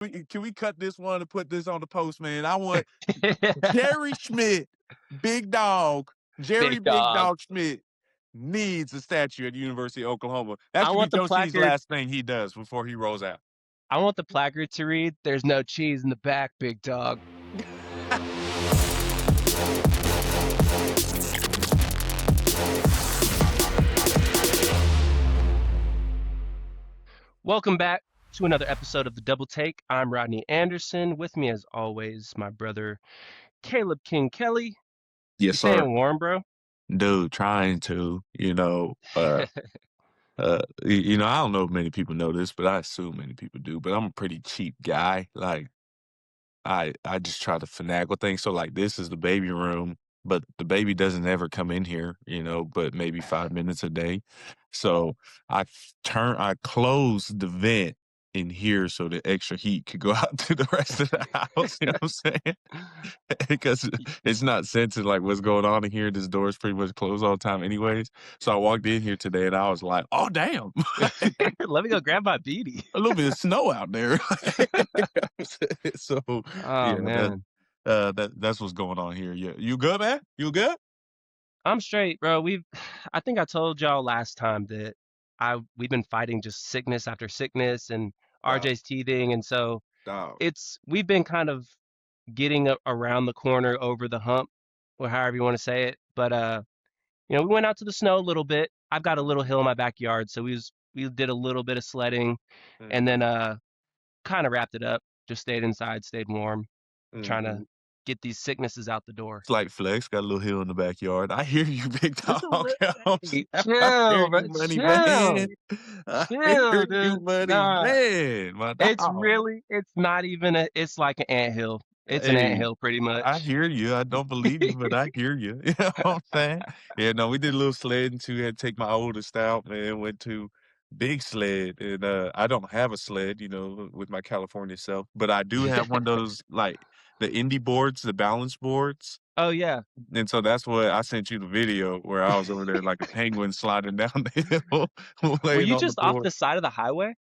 Can we cut this one and put this on the post, man? I want Jerry Schmidt, big dog, Jerry Big Big dog. Dog Schmidt needs a statue at the University of Oklahoma. That I should be want the Joe C's placard. last thing he does before he rolls out. I want the placard to read, "There's no cheese in the back, big dog." Welcome back to another episode of The Double Take. I'm Rodney Anderson. With me, as always, my brother Caleb King Kelly. Yes, You sir. staying warm, bro? Dude, trying to, I don't know if many people know this, but I assume many people do, but I'm a pretty cheap guy. Like, I just try to finagle things. So, like, this is the baby room, but the baby doesn't ever come in here, but maybe 5 minutes a day. So I close the vent in here so the extra heat could go out to the rest of the house. You know what I'm saying? Because it's not sensing like what's going on in here. This door is pretty much closed all the time, anyways. So I walked in here today and I was like, "Oh damn!" Let me go grab my beanie. A little bit of snow out there. So Oh man, that's what's going on here. Yeah, you good, man? You good? I'm straight, bro. I think I told y'all last time that we've been fighting just sickness after sickness, and Dog, RJ's teething, and so dog. we've been kind of getting around the corner, over the hump, or however you want to say it. But we went out to the snow a little bit. I've got a little hill in my backyard, so we did a little bit of sledding, and then kind of wrapped it up. Just stayed inside, stayed warm, trying to get these sicknesses out the door. It's like Flex got a little hill in the backyard. I hear you, big Just dog. a little. Hey, I hear chill, bro. you, money Chill. man. I Chill, hear you, dude. money Nah, man. My dog. it's not even it's like an anthill. It's an Hey, anthill pretty I much. hear you. I don't believe you, but I hear you. You know what I'm saying? Yeah, no, we did a little sledding too. Had to take my oldest out, man. Went to big sled, and I don't have a sled, with my California self, but I do have one of those like the indie boards, the balance boards. Oh yeah. And so that's what I sent you the video where I was over there like a penguin sliding down the hill, Were laying you on the just off board. the side of the highway?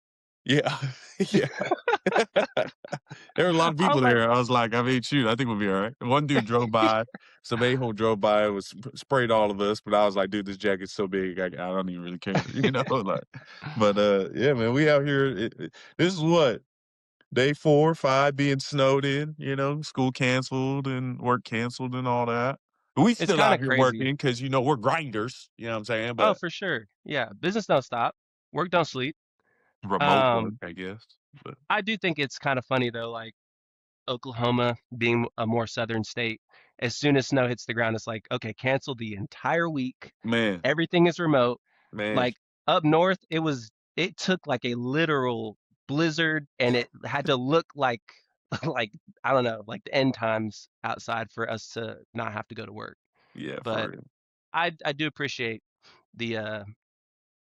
Yeah, yeah. There were a lot of I people was like, there. I was like, I mean, shoot, I think we'll be all right. One dude drove by, some a-hole drove by, was sprayed all of us, but I was like, dude, this jacket's so big, I don't even really care, like. But yeah, man, we out here. This is what day 4 or 5 being snowed in. School canceled and work canceled and all that. We it's still kind out of here crazy. working because we're grinders. You know what I'm saying? Oh, But for sure. Yeah, business don't stop. Work don't sleep. remote work, Um, I guess. But I do think it's kind of funny though, like Oklahoma being a more southern state, as soon as snow hits the ground, it's like, okay, cancel the entire week. man, Everything is remote. man. Like up north, it took like a literal blizzard, and it had to look like like I don't know, like the end times outside for us to not have to go to work. Yeah, for But real. I do appreciate the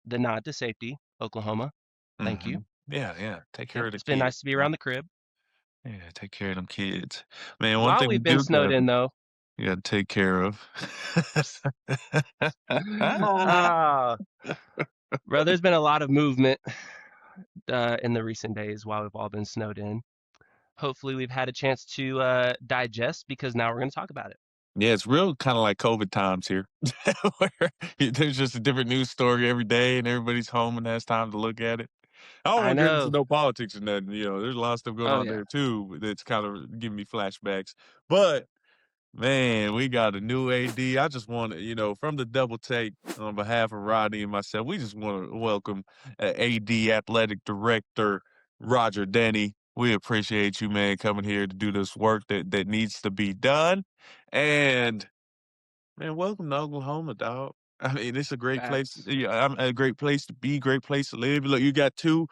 nod to safety, Oklahoma. Thank you. Yeah, yeah. Take care Yep, of the it's been kids, nice to be man. around the crib. Yeah, take care of them kids. Man, one While thing we we've been do snowed in, though, you gotta take care of. ah, bro, there's been a lot of movement in the recent days while we've all been snowed in. Hopefully, we've had a chance to digest, because now we're going to talk about it. Yeah, it's real kind of like COVID times here, where there's just a different news story every day, and everybody's home and has time to look at it. I don't I want to get into know. no politics or nothing. There's a lot of stuff going Oh on yeah. there too that's kind of giving me flashbacks. But man, we got a new AD. I just want to, from the double take on behalf of Rodney and myself, we just want to welcome AD Athletic Director Roger Denny. We appreciate you, man, coming here to do this work that needs to be done. And man, welcome to Oklahoma, dog. I mean, it's a great place. Facts. Yeah, a great place to be, great place to live. Look, you got two,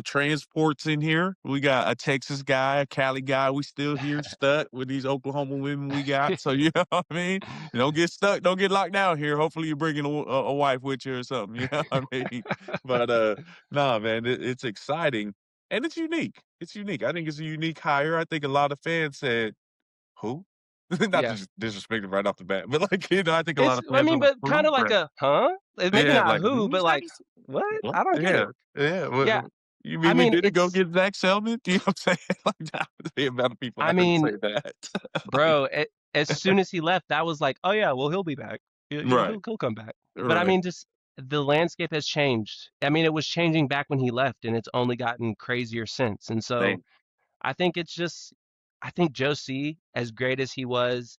transports in here. We got a Texas guy, a Cali guy. We still here stuck with these Oklahoma women we got. So, you know what I mean? You don't get stuck. Don't get locked down here. Hopefully you're bringing a wife with you or something. You know what I mean? But, nah, man, it's exciting. And it's unique. It's unique. I think it's a unique hire. I think a lot of fans said, who? Not Yeah. just disrespecting right off the bat, but like, I think a lot It's, of I fans mean, were but kind of like impressed. a, huh? Maybe Yeah, not like, who, who's but like, this? what? What? I don't get Yeah, it. yeah. Yeah. You I mean we mean, didn't go it's get Zach Selman? Do you know what I'm saying? Like, that was the amount of people I I heard mean, say that. Like, bro, as soon as he left, that was like, oh yeah, well he'll be back. right, He'll come back. But I right. mean, just the landscape has changed. I mean, it was changing back when he left, and it's only gotten crazier since. And so Same. I think it's just, I think Joe C, as great as he was,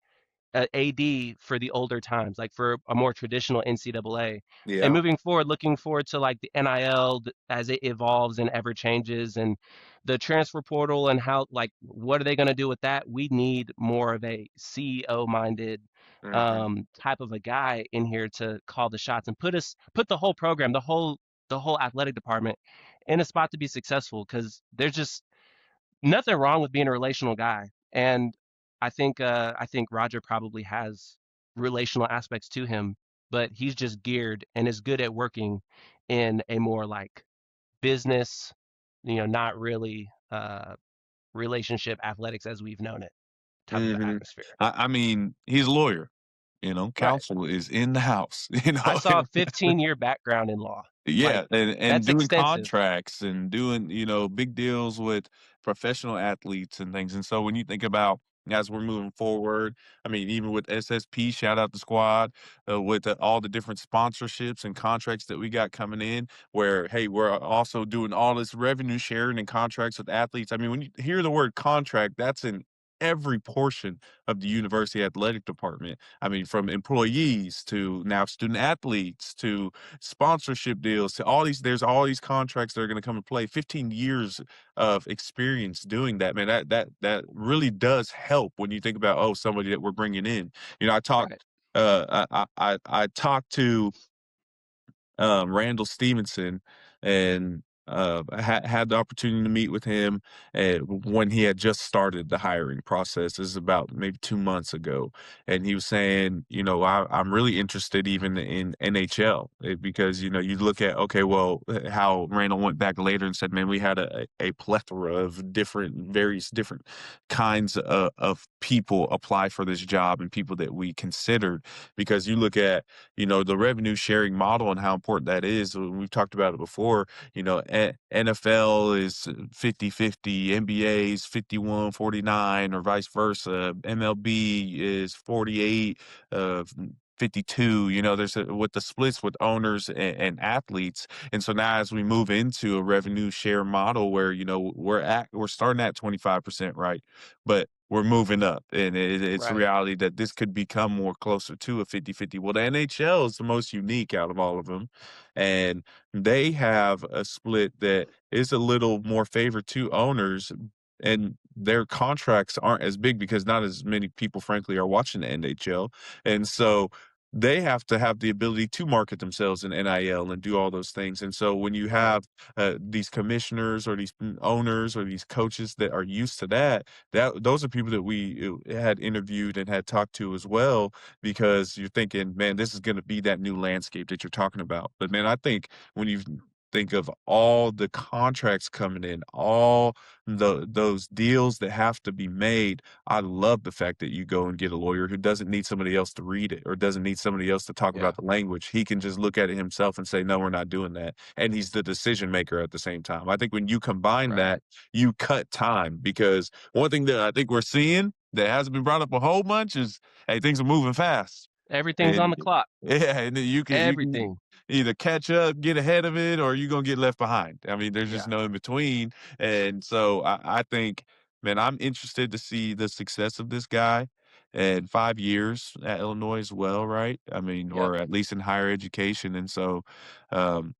AD for the older times, like for a more traditional NCAA. And Yeah. moving forward, looking forward to like the NIL as it evolves and ever changes, and the transfer portal and how like what are they going to do with that? We need more of a CEO minded Mhm. type of a guy in here to call the shots and put the whole program, the whole athletic department in a spot to be successful because there's just nothing wrong with being a relational guy. And I think Roger probably has relational aspects to him, but he's just geared and is good at working in a more like business, not really relationship athletics as we've known it type of Mhm. atmosphere. I mean, he's a lawyer, Right. counsel is in the house, you I know? saw a 15-year background in law. Like Yeah, and that's doing extensive. contracts and doing, big deals with professional athletes and things, and so when you think about as we're moving forward, I mean, even with SSP, shout out the squad, with all the different sponsorships and contracts that we got coming in, where, hey, we're also doing all this revenue sharing and contracts with athletes. I mean, when you hear the word contract, that's in every portion of the university athletic department. I mean, from employees to now student athletes to sponsorship deals to all these there's all these contracts that are going to come and play. 15 years of experience doing that, man, that really does help when you think about, oh, somebody that we're bringing in. I talked Right. I talked to Randall Stevenson, and I had the opportunity to meet with him when he had just started the hiring process. This is about maybe 2 months ago, and he was saying, I'm really interested even in NHL because you look at, okay, well, how Randall went back later and said, man, we had a plethora of various different kinds of people apply for this job and people that we considered, because you look at the revenue sharing model and how important that is. We've talked about it before. NFL is 50-50, NBA is 51-49, or vice versa. MLB is 48, 52. There's with the splits with owners and athletes. And so now as we move into a revenue share model where, we're starting at 25%, right? But we're moving up, and it's a Right. reality that this could become more closer to a 50-50. Well, the NHL is the most unique out of all of them, and they have a split that is a little more favored to owners, and their contracts aren't as big because not as many people, frankly, are watching the NHL, and so they have to have the ability to market themselves in NIL and do all those things. And so when you have these commissioners or these owners or these coaches that are used to that those are people that we had interviewed and had talked to as well, because you're thinking, man, this is going to be that new landscape that you're talking about. But man, I think when you think of all the contracts coming in, all those deals that have to be made, I love the fact that you go and get a lawyer who doesn't need somebody else to read it or doesn't need somebody else to talk Yeah. about the language. He can just look at it himself and say, no, we're not doing that. And he's the decision maker at the same time. I think when you combine Right. that, you cut time, because one thing that I think we're seeing that hasn't been brought up a whole bunch is, hey, things are moving fast. Everything's on And the clock. yeah, and then you can Everything. either catch up, get ahead of it, or you're gonna get left behind. I mean, there's just Yeah. no in between. And so I think, man, I'm interested to see the success of this guy in 5 years at Illinois as well, right? I mean, Yep. or at least in higher education. And so um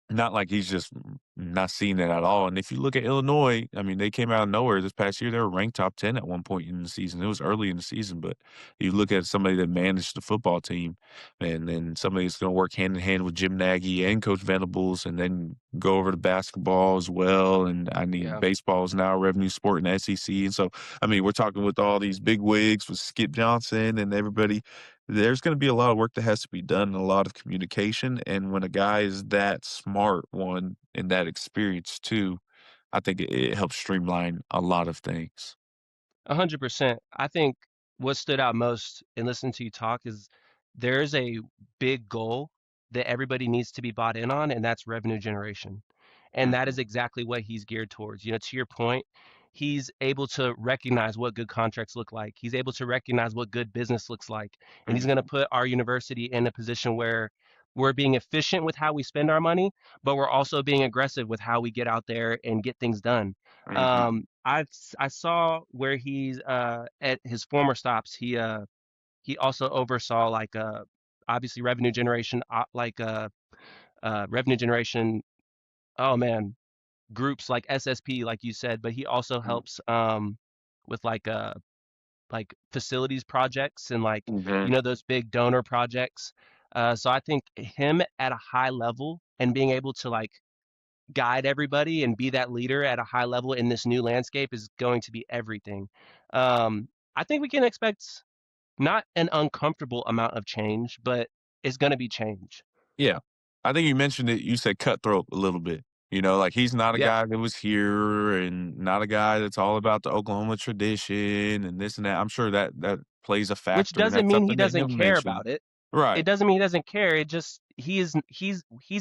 not like he's just not seeing it at all. And if you look at Illinois, I mean, they came out of nowhere this past year. They were ranked top 10 at one point in the season. It was early in the season, but you look at somebody that managed the football team, and then somebody that's going to work hand in hand with Jim Nagy and Coach Venables, and then go over to basketball as well. And I mean, Yeah. baseball is now a revenue sport in the SEC. And so, I mean, we're talking with all these big wigs with Skip Johnson and everybody. There's going to be a lot of work that has to be done and a lot of communication. And when a guy is that smart, one, and that experienced too, I think it helps streamline a lot of things. 100%. I think what stood out most in listening to you talk is there's a big goal that everybody needs to be bought in on, and that's revenue generation. and that is Mhm, exactly what he's geared towards. To your point, he's able to recognize what good contracts look like. He's able to recognize what good business looks like, and he's going to mhm, put our university in a position where we're being efficient with how we spend our money, but we're also being aggressive with how we get out there and get things done. mhm, I saw where he's at his former stops. He also oversaw like obviously revenue generation, revenue generation. Oh man, groups like SSP, like you said, but he also mhm, helps with like facilities projects and like mhm. those big donor projects. So I think him at a high level and being able to like guide everybody and be that leader at a high level in this new landscape is going to be everything. I think we can expect not an uncomfortable amount of change, but it's going to be change. Yeah. I think you mentioned it, you said cutthroat a little bit, like, he's not a Yeah, guy that was here and not a guy that's all about the Oklahoma tradition and this and that. I'm sure that plays a which factor, and doesn't that's mean he something that doesn't he'll care mention. about it. It Right. doesn't mean he doesn't care. It just he's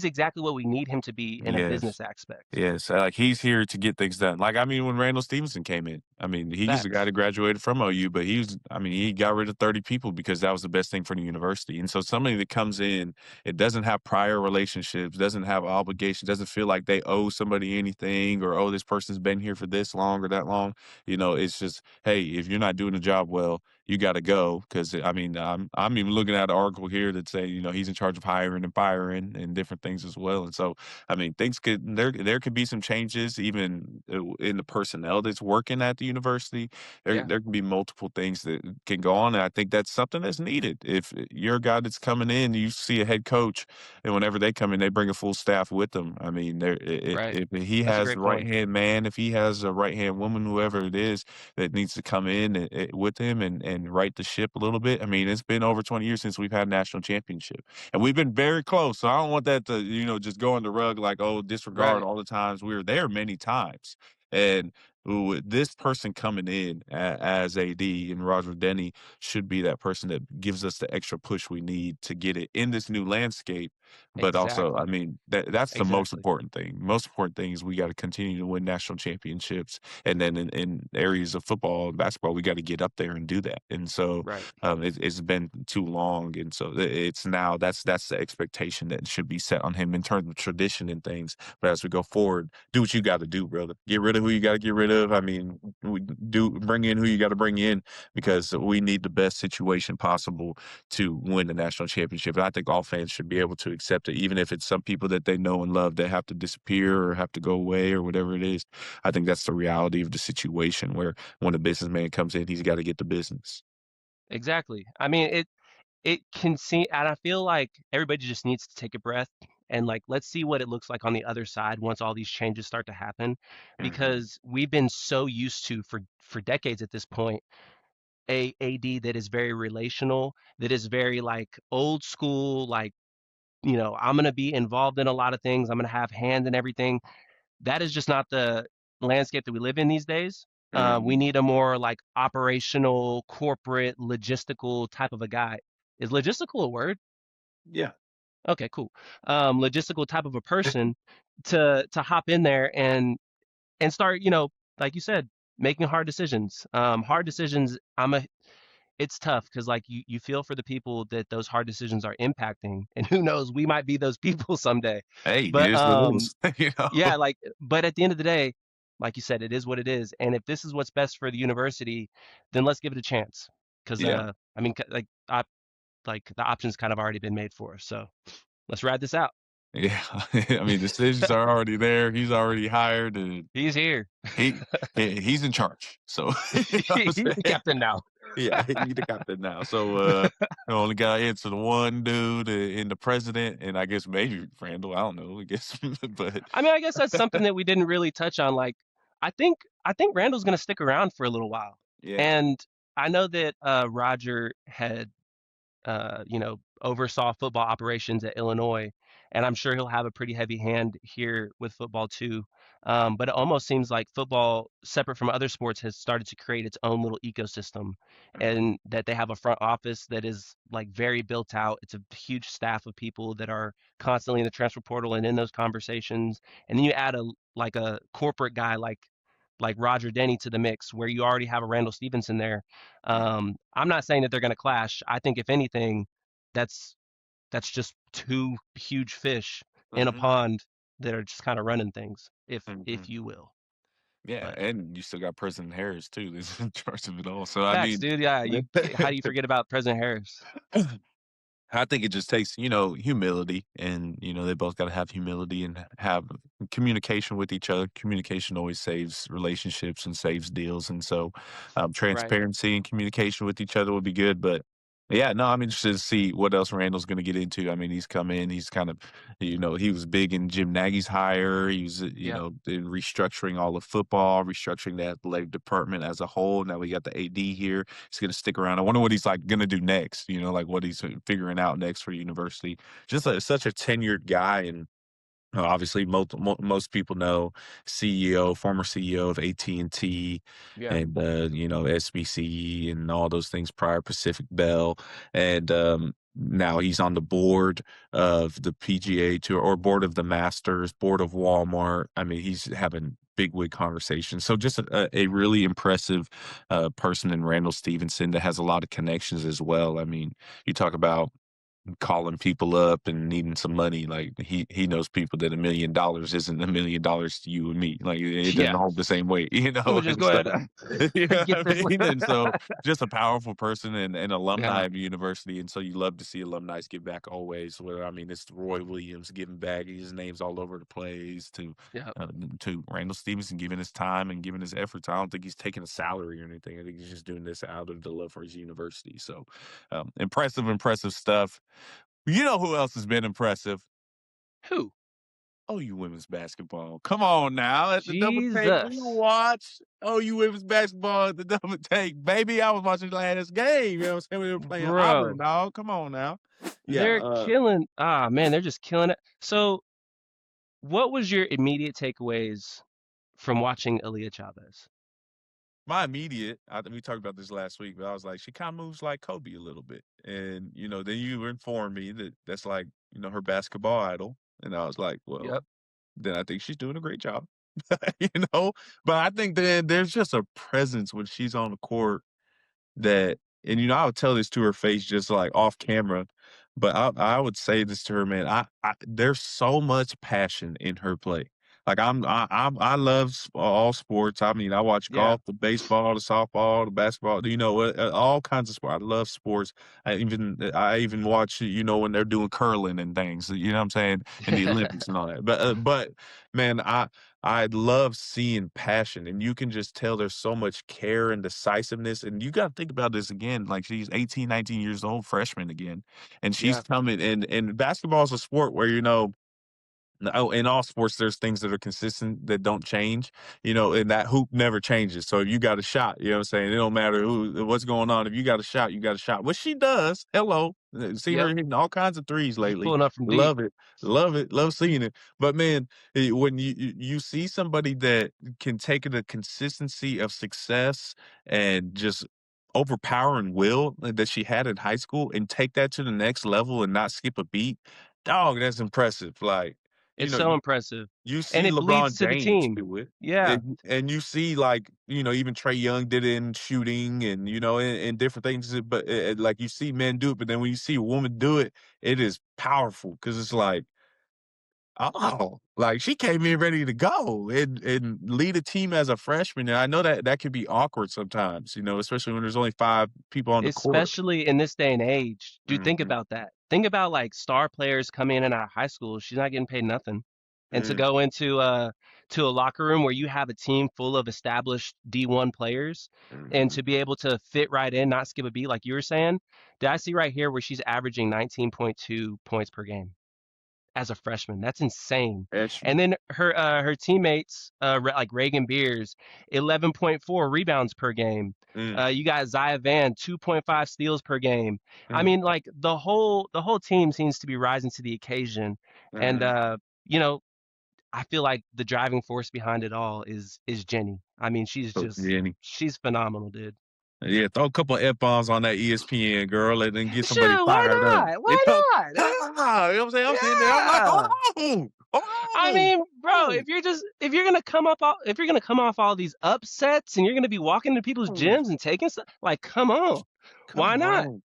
exactly what we need him to be in a Yes. business aspect. Yes, like, he's here to get things done. Like, I mean, when Randall Stevenson came in, I mean, he's the guy Facts. that graduated from OU, but he got rid of 30 people because that was the best thing for the university, and so somebody that comes in, it doesn't have prior relationships, doesn't have obligations, doesn't feel like they owe somebody anything or, "Oh, this person's been here for this long or that long." It's just, "Hey, if you're not doing the job well, you gotta go." Because I mean, I'm even looking at an article here that say, he's in charge of hiring and firing and different things as well, and so I mean, things there could be some changes even in the personnel that's working at the university. There Yeah. there can be multiple things that can go on, and I think that's something that's needed. If you're a guy that's coming in, you see a head coach, and whenever they come in, they bring a full staff with them. I mean, Right. if he That's a has the great right point. hand man, if he has a right hand woman, whoever it is that needs to come in with him and right the ship a little bit. I mean, it's been over 20 years since we've had a national championship. And we've been very close. So I don't want that to, just go on the rug like, oh, disregard Right. all the times we were there many times. And with this person coming in as AD and Roger Denny should be that person that gives us the extra push we need to get it in this new landscape. But also, I Exactly. mean, that's the most Exactly. important thing. Most important thing is we got to continue to win national championships. And then in areas of football and basketball, we got to get up there and do that. And so Right. it's been too long, and so it's now that's the expectation that should be set on him in terms of tradition and things. But as we go forward, do what you got to do, brother. Get rid of who you got to get rid of. I mean, we do bring in who you got to bring in because we need the best situation possible to win the national championship. And I think all fans should be able to accept it, even if it's some people that they know and love that have to disappear or have to go away or whatever it is. I think that's the reality of the situation where when a businessman comes in, he's got to get the business. Exactly. I mean, it can see, and I feel like everybody just needs to take a breath and like let's see what it looks like on the other side once all these changes start to happen, Mhm. because we've been so used to for decades at this point a AD that is very relational, that is very like old school, like I'm gonna be involved in a lot of things. I'm gonna have hand in everything. That is just not the landscape that we live in these days. We Mhm. need a more like operational, corporate, logistical type of a guy. Is logistical a word? Yeah. Okay, cool. Logistical type of a person to hop in there and start, like you said, making hard decisions. Hard decisions. It's tough because like you feel for the people that those hard decisions are impacting, and who knows, we might be those people someday. Hey, it But is what it is, yeah, like, but at the end of the day, like you said, it is what it is. And if this is what's best for the university, then let's give it a chance. Because Yeah. I mean, like the option's kind of already been made for us. So let's ride this out. Yeah. I mean, decisions are already there. He's already hired, and He's here. he he's in charge. So, you know what I'm He's the saying? captain now. Yeah, he the captain now. So, I only gotta answer to one dude and the president, and I guess maybe Randall, I don't know, I guess, but I mean, I guess that's something that we didn't really touch on. Like, I think Randall's going to stick around for a little while, yeah. and I know that Roger had oversaw football operations at Illinois, and I'm sure he'll have a pretty heavy hand here with football too. But it almost seems like football, separate from other sports, has started to create its own little ecosystem, Mhm, and that they have a front office that is like very built out. It's a huge staff of people that are constantly in the transfer portal and in those conversations. And then you add a corporate guy like Roger Denny to the mix, where you already have a Randall Stevenson there. mhm, I'm not saying that they're going to clash. I think if anything, that's that's just two huge fish in a mhm, pond that are just kind of running things, if mhm. you will. Yeah, But and you still got President Harris too that's in charge of it all. So I facts, mean, dude. Yeah, how do you forget about President Harris? I think it just takes, humility and, they both got to have humility and have communication with each other. Communication always saves relationships and saves deals. And so, Right. transparency and communication with each other would be good. But yeah, no, I'm interested to see what else Randall's going to get into. I mean, he's come in, he's kind of, he was big in Jim Nagy's hire. He was, Yep. in restructuring all of football, restructuring the athletic department as a whole. Now we got the AD here. He's gonna stick around. I wonder what he's like gonna do next. Like what he's figuring out next for university. Just such a tenured guy, and obviously most people know former CEO of AT&T, Yeah. and SBC and all those things prior Pacific Bell, and now he's on the board of the PGA Tour or board of the Masters, board of Walmart. I mean, he's having bigwig conversations. So just a really impressive person in Randall Stevenson that has a lot of connections as well. I mean, you talk about calling people up and needing some money. Like he knows people that $1 million isn't $1 million to you and me. Like it doesn't Yeah. hold the same weight, Let me just and go so ahead and you know get what this. I mean? And so just a powerful person and alumni Yeah. of the university. And so you love to see alumni give back always. Where I mean it's Roy Williams giving back, his name's all over the place Yeah. uh, to Randall Stevenson giving his time and giving his efforts. I don't think he's taking a salary or anything. I think he's just doing this out of the love for his university. So impressive stuff. You know who else has been impressive? Who? OU women's basketball. Come on now, at the double take, we Jesus. watch OU women's basketball at the double take, baby. I was watching the last game. You know what I'm saying? We were playing Auburn, Bro, dog. Come on now. Yeah. they're killing. Ah, man, they're just killing it. So, what was your immediate takeaways from watching Aliyah Chavez? My immediate, we talked about this last week, but I was like, she kind of moves like Kobe a little bit. And, then you informed me that that's like, her basketball idol. And I was like, well, Yep. then I think she's doing a great job, you know? But I think that there's just a presence when she's on the court that, and I would tell this to her face just like off camera, but I would say this to her, man. There's so much passion in her play. Like I love all sports. I mean, I watch Yeah. golf, the baseball, the softball, the basketball. All kinds of sport. I love sports. I even watch when they're doing curling and things. You know what I'm saying? And the Olympics and all that. But man, I love seeing passion, and you can just tell there's so much care and decisiveness. And you got to think about this again. Like she's 18, 19 years old, freshman again, and she's Yeah. coming. And basketball is a sport where in all sports, there's things that are consistent that don't change, and that hoop never changes. So if you got a shot, you know what I'm saying? It don't matter what's going on. If you got a shot, you got a shot. What she does, hello. See her Yep. hitting all kinds of threes She's lately. pulling up from deep. Love it. Love it. Love seeing it. But man, when you see somebody that can take the consistency of success and just overpowering will that she had in high school and take that to the next level and not skip a beat, dog, that's impressive. Like, you It's know, so you impressive. you And see it bleeds LeBron to the James team. do it, Yeah. and you see, like, even Trey Young did it in shooting and, and different things, but, like, you see men do it, but then when you see a woman do it, it is powerful because it's like, "Oh," like, she came in ready to go and lead a team as a freshman, and I know that that could be awkward sometimes, especially when there's only 5 people on the court. Especially in this day and age. Dude, think Mhm, about that. Think about like star players coming in and out of high school. She's not getting paid nothing. And to go mhm, into to a locker room where you have a team full of established D1 players and mhm. to be able to fit right in, not skip a beat like you were saying. Did I see right here where she's averaging 19.2 points per game? as a freshman. That's insane. That's And then her teammates, like Reagan Beers, 11.4 rebounds per game. mm, You got Zaya Van, 2.5 steals per game. I mm, mean, like the whole team seems to be rising to the occasion. And mm. you know, I feel like the driving force behind it all is Jenny. I mean, Coach Denny. she's phenomenal, dude. Yeah, throw a couple of F-bombs on that ESPN girl and then get somebody Sure, why fired up. not? You Why know, not? you know what I'm saying? I'm sitting there, I'm like, hold Yeah. on, hold I on, mean, bro, hold if you're gonna if you're gonna come off all these upsets and you're gonna be walking into people's on. gyms and taking stuff, like, come on, why Come not? on.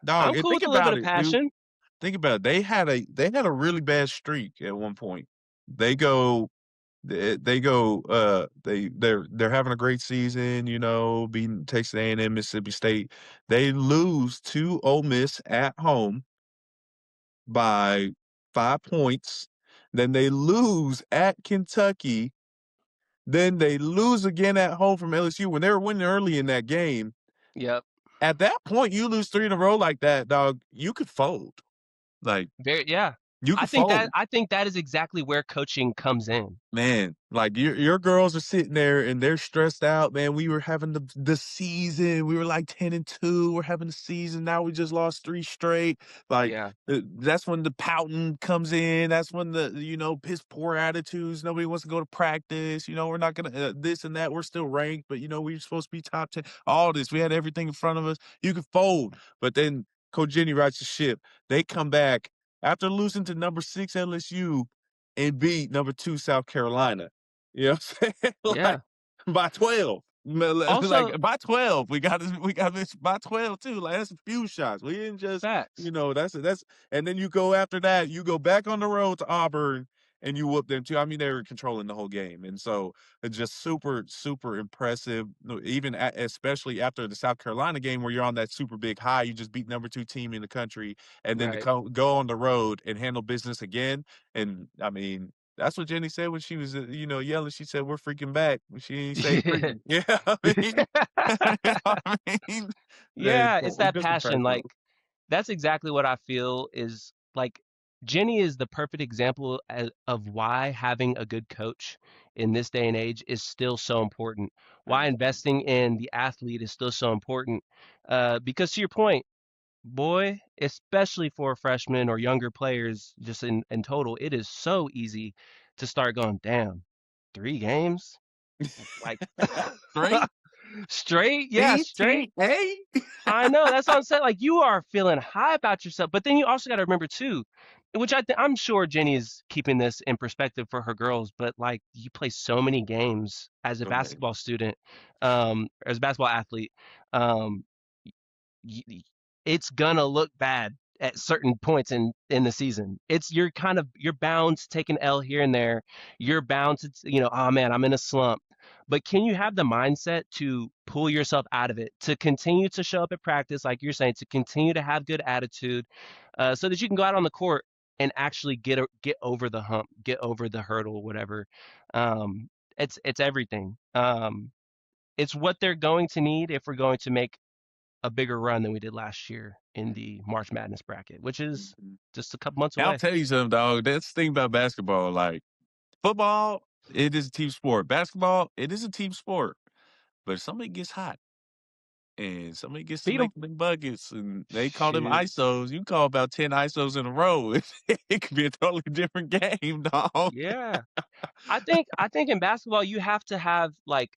Dog, I'm and cool think with a little bit about of it, dude. passion. Think about it. They had a really bad streak at one point. They go they go they're having a great season, you know, beating Texas A&M, Mississippi State. They lose to Ole Miss at home by 5 points. Then they lose at Kentucky. Then they lose again at home from LSU when they were winning early in that game. Yep. At that point, you lose three in a row like that, dog. You could fold. Like Very, yeah. you could fold. I think that is exactly where coaching comes in. Man, like your girls are sitting there and they're stressed out, man. We were having the season. We were like 10-2. We're having the season. Now we just lost three straight. Like Yeah. that's when the pouting comes in. That's when the piss poor attitudes. Nobody wants to go to practice. We're not gonna this and that. We're still ranked, but we're supposed to be top 10. All this, we had everything in front of us. You could fold, but then Coach Jenny rides the ship. They come back after losing to number 6 LSU and beat number 2 South Carolina. You know what I'm saying? Like Yeah. by 12. Also, Like by 12. We got this by 12 too. Like that's a few shots. We didn't just, facts. that's and then you go after that, you go back on the road to Auburn and you whoop them too. I mean, they were controlling the whole game. And so it's just super, super impressive. No, even especially after the South Carolina game where you're on that super big high, you just beat number 2 team in the country, and then to Right. go on the road and handle business again. And I mean, that's what Jenny said when she was, yelling. She said, "We're freaking back." She ain't say freaking. Yeah, I mean, I mean, man, Yeah, it's so that just passion. impressive. Like, that's exactly what I feel is like Jenny is the perfect example of why having a good coach in this day and age is still so important. Why investing in the athlete is still so important. Because to your point, boy, especially for freshmen or younger players, just in total, it is so easy to start going, damn, 3 games? Like Straight straight? Yeah, straight. ETA. I know. That's what I'm saying. Like you are feeling high about yourself, but then you also got to remember too, which I'm sure Jenny is keeping this in perspective for her girls. But like you play so many games as a Go ahead. basketball student, as a basketball athlete, um, y- it's gonna look bad at certain points in the season. You're bound to take an L here and there. You're bound to oh man, I'm in a slump. But can you have the mindset to pull yourself out of it, to continue to show up at practice, like you're saying, to continue to have good attitude, so that you can go out on the court and actually get over the hump, get over the hurdle, whatever. It's everything. It's what they're going to need if we're going to make a bigger run than we did last year in the March Madness bracket, which is Mhm. just a couple months I'll away. tell you something, dog. That's the thing about basketball. Like football, it is a team sport. Basketball, it is a team sport. But if somebody gets hot and somebody gets to Beat them. making them buckets and they call them Shoot. ISOs, you call about 10 ISOs in a row. It could be a totally different game, dog. Yeah. I think in basketball you have to have like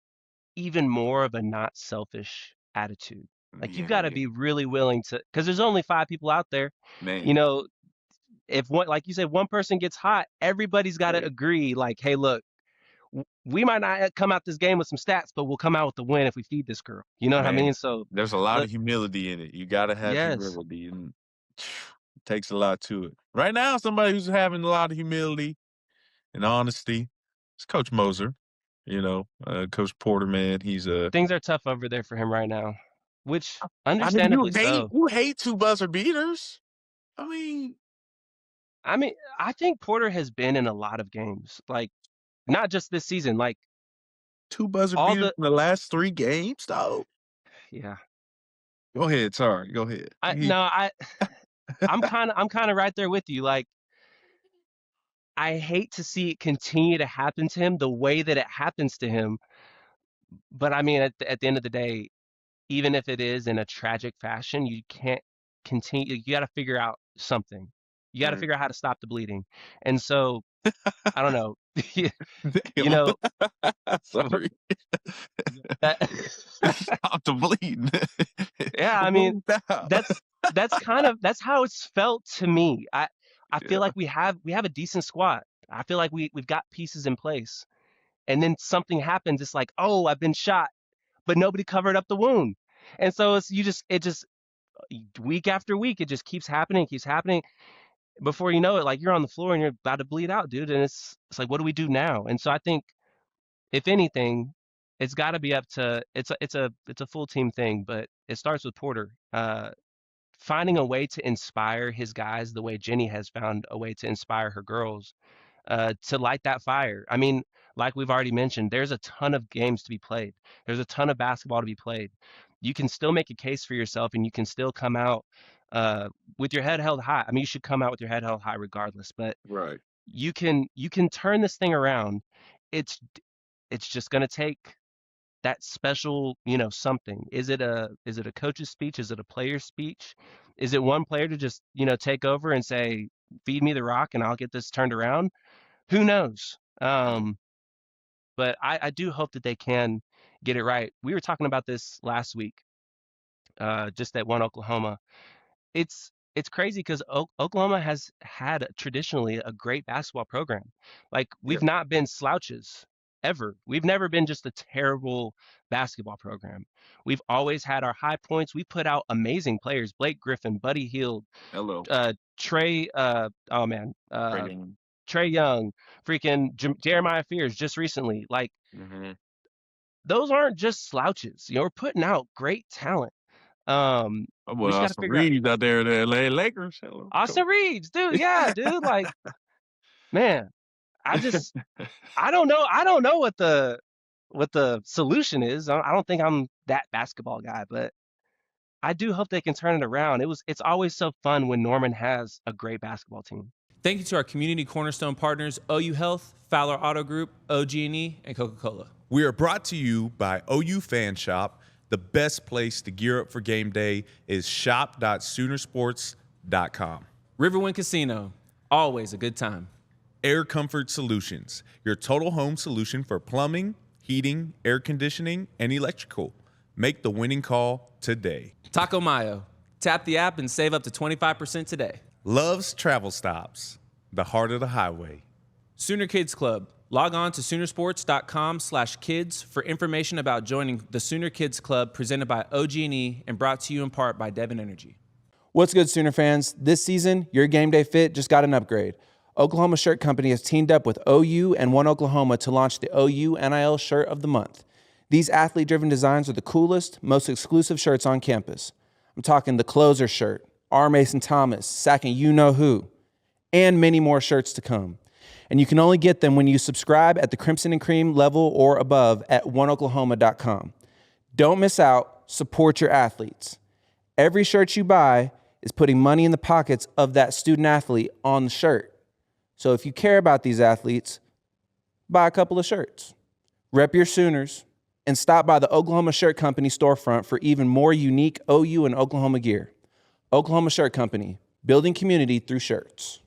even more of a not selfish attitude. Like you've Yeah, got to yeah. be really willing to, because there's only 5 people out there. You Man. know, if one, like you said, one person gets hot, everybody's got to Yeah. agree. Like, hey, look, we might not come out this game with some stats, but we'll come out with the win if we feed this girl. You know what I Man. mean? So, There's a lot let of humility in it. You gotta have yes, humility and it takes a lot to it. Right now, somebody who's having a lot of humility and honesty is Coach Moser. Coach Porter, man, he's a things are tough over there for him right now, which I mean, understandably so. you hate 2 buzzer beaters. I mean, I mean, I think Porter has been in a lot of games, like not just this season, like 2 buzzer all beaters the in the last 3 games, though. yeah. Go ahead, sorry, go ahead. I no, I'm kind of right there with you. Like I hate to see it continue to happen to him the way that it happens to him. But I mean, at the end of the day, even if it is in a tragic fashion, you can't continue. You got to figure out something. You got to Mm. figure out how to stop the bleeding. And so I don't know. You Damn. know, Sorry. that Stop the bleeding. yeah, I mean, Move down. that's that's how it's felt to me. I feel Yeah. like we have a decent squad. I feel like we've got pieces in place. And then something happens, it's like, "Oh, I've been shot," but nobody covered up the wound. And so it just week after week it just keeps happening. Before you know it, like you're on the floor and you're about to bleed out, dude, and it's like what do we do now? And so I think if anything, it's got to be up to it's a full team thing, but it starts with Porter. Finding a way to inspire his guys the way Jenny has found a way to inspire her girls to light that fire. I mean, like we've already mentioned, there's a ton of games to be played. There's a ton of basketball to be played. You can still make a case for yourself, and you can still come out uh, with your head held high. I mean, you should come out with your head held high regardless. But Right. you can turn this thing around. It's it's just gonna take that special, something. Is it a coach's speech? Is it a player's speech? Is it one player to just, take over and say, "Feed me the rock and I'll get this turned around"? Who knows? But I do hope that they can get it right. We were talking about this last week, just at One Oklahoma. It's crazy because Oklahoma has had traditionally a great basketball program. Like Yeah. we've not been slouches ever. We've never been just a terrible basketball program. We've always had our high points. We put out amazing players: Blake Griffin, Buddy Hield, Hello. Trey. Oh man, Trading. Trey Young, freaking Jeremiah Fears just recently. Like Hmm. those aren't just slouches. We're putting out great talent. We Well, just got to Austin figure out Reeves out there, the LA Lakers. Hello. Austin Come Reeves, dude. on. Yeah, dude. Like, man, I just I don't know. I don't know what the solution is. I don't think I'm that basketball guy, but I do hope they can turn it around. It's always so fun when Norman has a great basketball team. Thank you to our community cornerstone partners, OU Health, Fowler Auto Group, OG&E, and Coca-Cola. We are brought to you by OU Fan Shop. The best place to gear up for game day is shop.soonersports.com. Riverwind Casino, always a good time. Air Comfort Solutions, your total home solution for plumbing, heating, air conditioning, and electrical. Make the winning call today. Taco Mayo, tap the app and save up to 25% today. Love's Travel Stops, the heart of the highway. Sooner Kids Club, log on to Soonersports.com/kids for information about joining the Sooner Kids Club presented by OG&E and brought to you in part by Devon Energy. What's good, Sooner fans? This season, your game day fit just got an upgrade. Oklahoma Shirt Company has teamed up with OU and One Oklahoma to launch the OU NIL Shirt of the Month. These athlete-driven designs are the coolest, most exclusive shirts on campus. I'm talking the Closer shirt, R. Mason Thomas, sacking you-know-who, and many more shirts to come. And you can only get them when you subscribe at the Crimson and Cream level or above at oneoklahoma.com. Don't miss out. Support your athletes. Every shirt you buy is putting money in the pockets of that student athlete on the shirt. So if you care about these athletes, buy a couple of shirts. Rep your Sooners and stop by the Oklahoma Shirt Company storefront for even more unique OU and Oklahoma gear. Oklahoma Shirt Company, building community through shirts.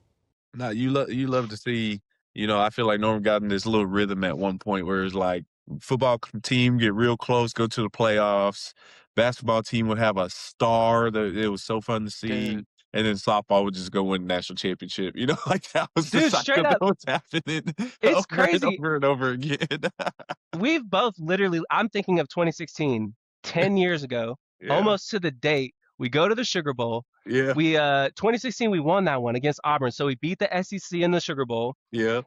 Now you love to see, I feel like Norm got in this little rhythm at one point where it's like football team get real close, go to the playoffs. Basketball team would have a star that it was so fun to see. Dude, And then softball would just go win the national championship. Like that was the dude, straight cycle that up, was happening it's over and crazy. over and over again. We've both literally, I'm thinking of 2016, 10 years ago, Yeah. almost to the date. We go to the Sugar Bowl. Yeah. 2016 we won that one against Auburn. So we beat the SEC in the Sugar Bowl. Yeah.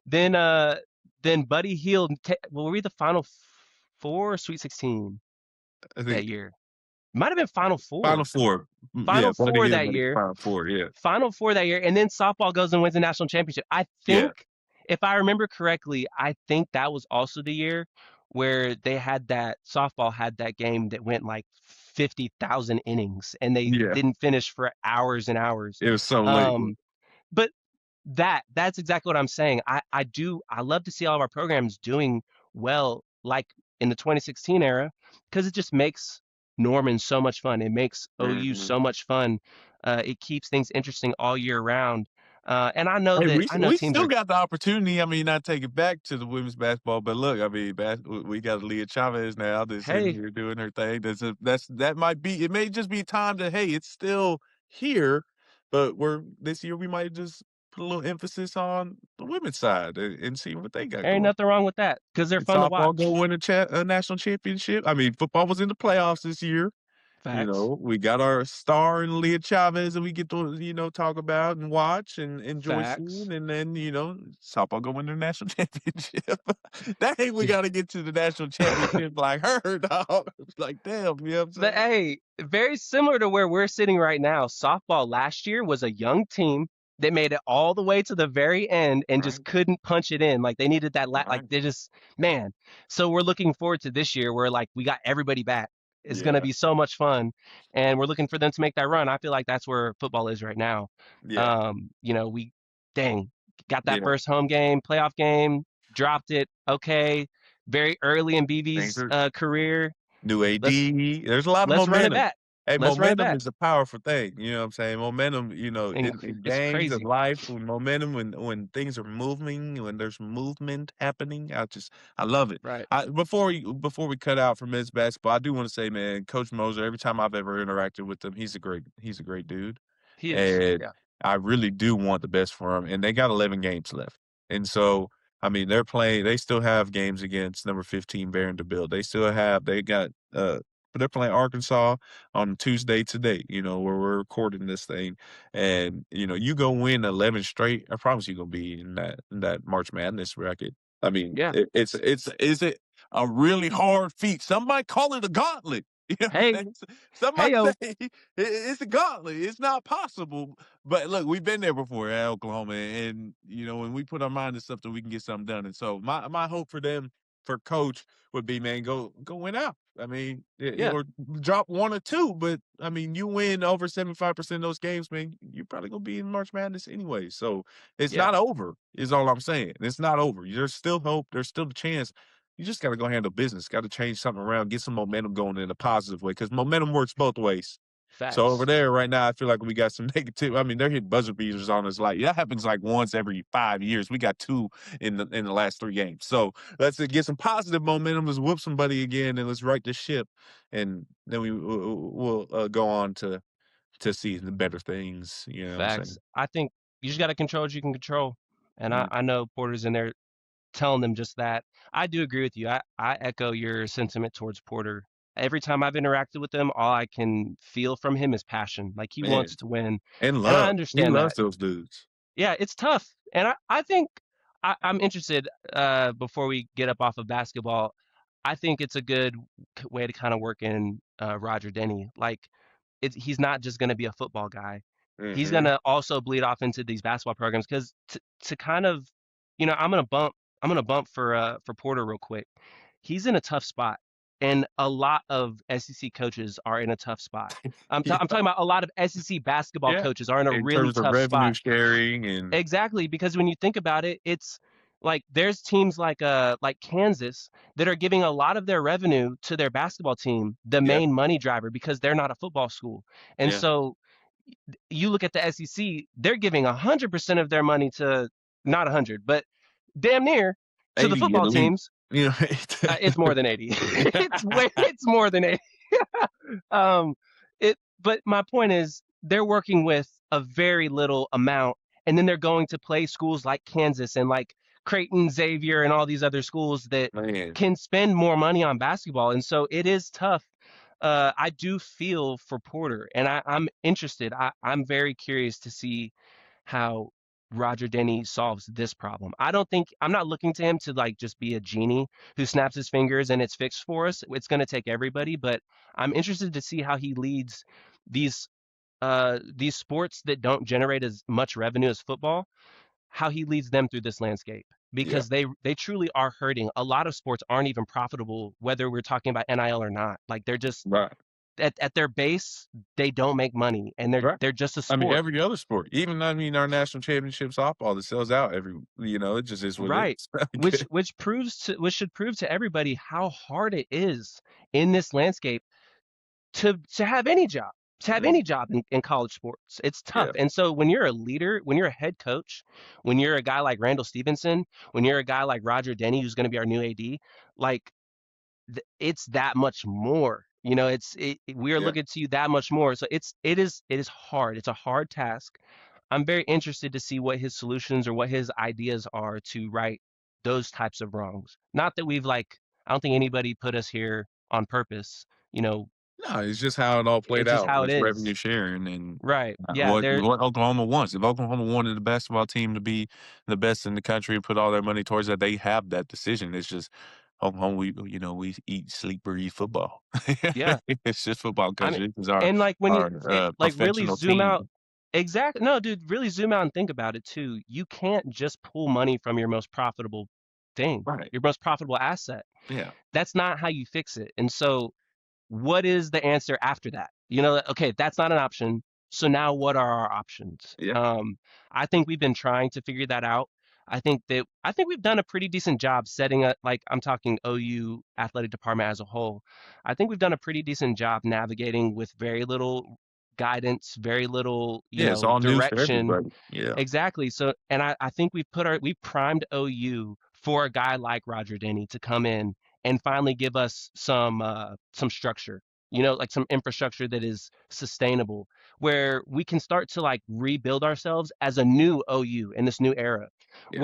Then Buddy Hield, were we the Final Four or Sweet 16 I that think year? Might have been Final Final Four. Four. Final Yeah, Buddy Four Hield that made it year. Final Four. Yeah. Final Four that year, and then softball goes and wins the national championship. I Yeah. think, if I remember correctly, I think that was also the year where softball had that game that went like 50,000 innings, and they Yeah. didn't finish for hours and hours. It was so late. But That's exactly what I'm saying. I love to see all of our programs doing well, like in the 2016 era, because it just makes Norman so much fun. It makes OU Mhm. so much fun. It keeps things interesting all year round. And I know Hey, that I know we teams still are. got the opportunity. I mean, not take it back to the women's basketball, but look, I mean, we got Aliyah Chavez now that's in Hey, here doing her thing. That might be. It may just be time to. Hey, it's still here, but this year we might just put a little emphasis on the women's side and see what they got there ain't going. nothing wrong with that because they're fun to Softball go watch. win a national championship. I mean, football was in the playoffs this year. Facts, We got our star in Leah Chavez and we get to, talk about and watch and enjoy facts. seeing. And then, softball go win the national championship. Dang, we Yeah. got to get to the national championship like her, dog. It's like, damn, you know what I'm But saying? hey, very similar to where we're sitting right now. Softball last year was a young team that made it all the way to the very end and Right, just couldn't punch it in. Like they needed that like right. they just man. So we're looking forward to this year where like we got everybody back. It's gonna Yeah, be so much fun. And we're looking for them to make that run. I feel like that's where football is right now. yeah, We dang, got that yeah. first home game, playoff game, dropped it. Okay. Very early in Things BV's are career. new Let's AD. There's a lot of let's run it momentum. back. Hey, Let's run it momentum back. is a powerful thing. You know what I'm saying? Momentum, And in it's games and crazy. life, when momentum, when things are moving, when there's movement happening, I love it. Right. Before we cut out from men's basketball, I do want to say, man, Coach Moser. Every time I've ever interacted with him, he's a great dude, He is. and Yeah. I really do want the best for him. And they got 11 games left, and so. I mean, they're playing. They still have games against number 15 Vanderbilt. They got but they're playing Arkansas on Tuesday today, where we're recording this thing. And, you go win 11 straight, I promise you're going to be in that March Madness bracket. I mean, Yeah. is it a really hard feat? Some might call it a gauntlet. You know what I'm Hey, saying? Some hey might yo. say it's a gauntlet. It's not possible. But look, we've been there before at Oklahoma. And, when we put our mind to something, we can get something done. And so my hope for them, for Coach, would be, man, go win out. I mean, Yeah. or drop one or two, but I mean, you win over 75% of those games, man, you're probably gonna be in March Madness anyway. So it's Yeah. not over, is all I'm saying. It's not over. There's still hope. There's still a chance. You just gotta go handle business. Got to change something around, get some momentum going in a positive way, because momentum works both ways. So over Facts. there right now, I feel like we got some negative. I mean, they're hitting buzzer beaters on us. Like that happens like once every 5 years. We got two in the last 3 games. So let's get some positive momentum. Let's whoop somebody again, and let's right the ship, and then we'll go on to see the better things. You know what I'm Facts. saying? I think you just gotta control what you can control. And I, Mm, I know Porter's in there telling them just that. I do agree with you. I echo your sentiment towards Porter. Every time I've interacted with him, all I can feel from him is passion. Like he man, wants to win. and And I love. He understand loves that. those dudes. Yeah, it's tough. And I think I'm interested, before we get up off of basketball, I think it's a good way to kind of work in Roger Denny. Like, he's not just going to be a football guy. He's going Hmm. to also bleed off into these basketball programs because to kind of, I'm gonna bump for Porter real quick. He's in a tough spot, and a lot of SEC coaches are in a tough spot. Yeah, I'm talking about a lot of SEC basketball yeah. coaches are in a In really terms of tough revenue spot. sharing and Exactly, because when you think about it, it's like there's teams like Kansas that are giving a lot of their revenue to their basketball team, the yeah, main money driver, because they're not a football school. And yeah. so you look at the SEC, they're giving 100% of their money to, not 100, but damn near, to the 80 at football least. teams. You know, It's more than 80. It's more than 80. Um, but my point is they're working with a very little amount, and then they're going to play schools like Kansas and like Creighton, Xavier, and all these other schools that man. can spend more money on basketball, and so it is tough. I do feel for Porter, and I'm interested. I'm very curious to see how Roger Denny solves this problem. I'm not looking to him to like just be a genie who snaps his fingers and it's fixed for us. It's going to take everybody, but I'm interested to see how he leads these these sports that don't generate as much revenue as football, how he leads them through this landscape, Yeah, because they truly are hurting. A lot of sports aren't even profitable, whether we're talking about NIL or not. Like right. at their base, they don't make money, and Right. they're just a I mean, sport. every other sport, even our national championship softball that sells out it just is what it Right. is. Which should prove to everybody how hard it is in this landscape to have any job, in college sports. It's tough. Yeah. And so when you're a leader, when you're a head coach, when you're a guy like Randall Stevenson, when you're a guy like Roger Denny, who's going to be our new AD, like it's that much more. We are Yeah. looking to you that much more. So it is hard. It's a hard task. I'm very interested to see what his solutions or what his ideas are to right those types of wrongs. Not that I don't think anybody put us here on purpose. You know, No, it's just how it all played it's just out how it with is. revenue sharing and Right. Yeah. what Oklahoma wants. If Oklahoma wanted the basketball team to be the best in the country and put all their money towards that, they have that decision. It's just Oklahoma, we eat, sleep, breathe football. Yeah. It's just football I mean, because this is and like when you like really professional zoom team. out. Exactly. No, dude, really zoom out and think about it too. You can't just pull money from your most profitable thing, Right. your most profitable asset. Yeah. That's not how you fix it. And so what is the answer after that? Okay, that's not an option. So now what are our options? Yeah. I think we've been trying to figure that out. I think we've done a pretty decent job setting up, like I'm talking OU athletic department as a whole. I think we've done a pretty decent job navigating with very little guidance, very little, Yeah. It's all news for direction. everybody. Yeah. Exactly. So, and I think we primed OU for a guy like Roger Denny to come in and finally give us some structure, like some infrastructure that is sustainable, where we can start to like rebuild ourselves as a new OU in this new era, Yeah.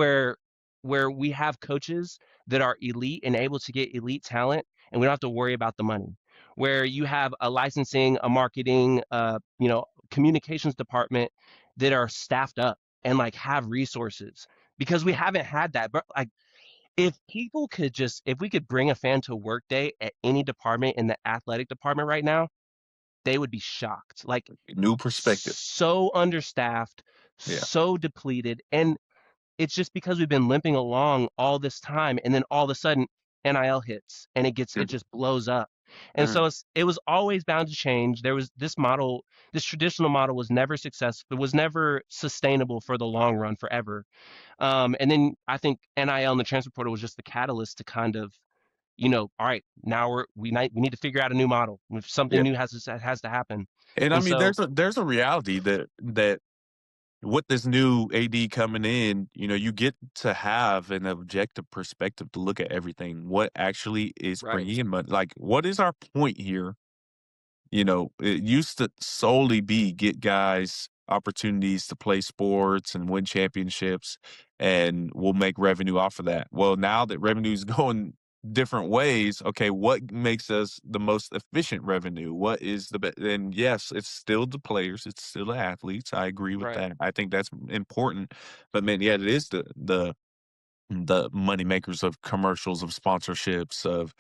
where we have coaches that are elite and able to get elite talent, and we don't have to worry about the money. Where you have a licensing, a marketing, communications department that are staffed up and like have resources, because we haven't had that. But like if we could bring a fan to a work day at any department in the athletic department right now, they would be shocked. Like, New perspective. so understaffed, Yeah. so depleted. And it's just because we've been limping along all this time, and then all of a sudden NIL hits and it just blows up. And so it was always bound to change. There was this traditional model was never successful. It was never sustainable for the long run forever. And then I think NIL and the transfer portal was just the catalyst to kind of, all right, now we need to figure out a new model. If something Yeah. new has to happen. And I And mean, so there's a reality that with this new AD coming in, you get to have an objective perspective to look at everything. What actually is right, bringing in money? Like, what is our point here? It used to solely be get guys opportunities to play sports and win championships, and we'll make revenue off of that. Well, now that revenue is going different ways, okay, what makes us the most efficient revenue? What is the best? And yes, it's still the players, it's still the athletes. I agree with right, that. I think that's important. But man, yeah, it is the money makers of commercials, of sponsorships, of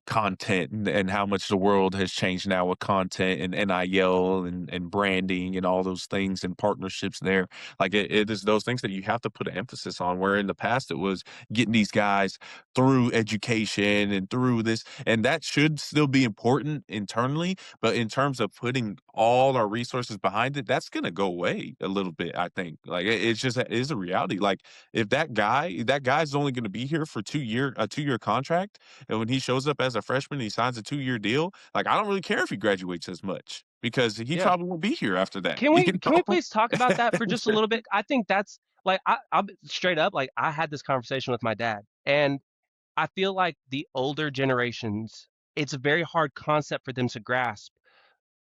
content, and how much the world has changed now with content and NIL and branding and all those things and partnerships there. Like it is those things that you have to put an emphasis on, where in the past it was getting these guys through education and through this, and that should still be important internally. But in terms of putting all our resources behind it, that's going to go away a little bit, I think. Like it is a reality. Like, if that guy's only going to be here for a 2-year contract, and when he shows up as a freshman, he signs a 2-year deal. Like, I don't really care if he graduates as much, because he yeah. probably won't be here after that. Can we please talk about that for just a little bit? I think that's like I'll be straight up, like I had this conversation with my dad, and I feel like the older generations, it's a very hard concept for them to grasp,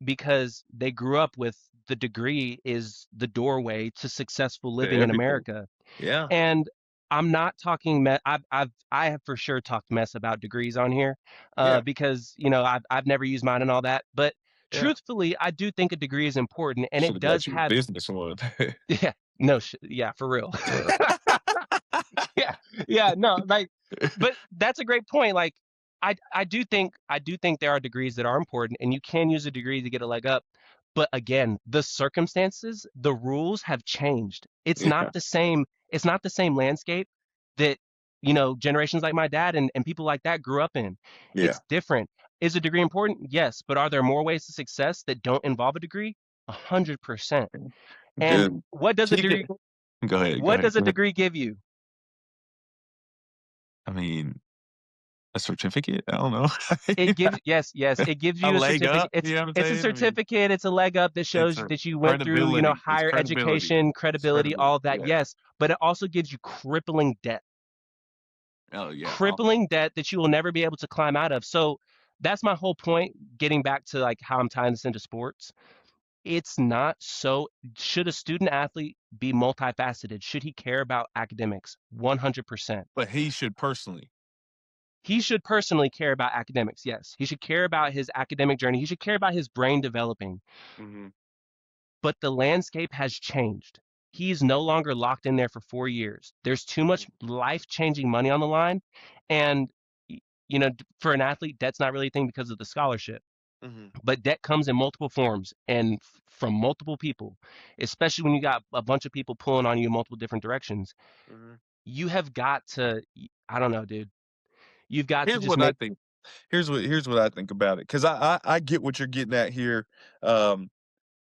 because they grew up with the degree is the doorway to successful living in Everything. America. Yeah. And I'm not talking I have for sure talked mess about degrees on here, Yeah. because I've never used mine and all that. But Yeah. truthfully, I do think a degree is important, and Should it have does got you a have business one. yeah, no, yeah, for real. Yeah, yeah, no, like, but that's a great point. Like, I do think there are degrees that are important, and you can use a degree to get a leg up. But again, the circumstances, the rules have changed. It's not Yeah. the same. It's not the same landscape that generations like my dad and people like that grew up in. Yeah. It's different. Is a degree important? Yes, but are there more ways to success that don't involve a degree? 100%. And Good. what does a Keep it. degree Go ahead. Go ahead. Go ahead. give you? I mean, a certificate? I don't know. It gives yes, it gives A you a leg certificate. up, you know what I'm It's a saying? I mean, certificate, it's a leg up that it's shows a that you went through, credibility. It's higher credibility. education, It's credibility, all credibility. of that. Yeah. Yes, but it also gives you crippling debt. Oh, yeah. Crippling debt that you will never be able to climb out of. So that's my whole point, getting back to like how I'm tying this into sports. It's not so. Should a student athlete be multifaceted? Should he care about academics? 100%. But he should personally. He should personally care about academics. Yes. He should care about his academic journey. He should care about his brain developing. Mm-hmm. But the landscape has changed. He's no longer locked in there for 4 years. There's too much life-changing money on the line. And, for an athlete, debt's not really a thing because of the scholarship. Mm-hmm. But debt comes in multiple forms and from multiple people, especially when you got a bunch of people pulling on you in multiple different directions. Mm-hmm. You have got to, I don't know, dude. You've got to Here's just what I make, think. Here's what I think about it. Because I get what you're getting at here. Um,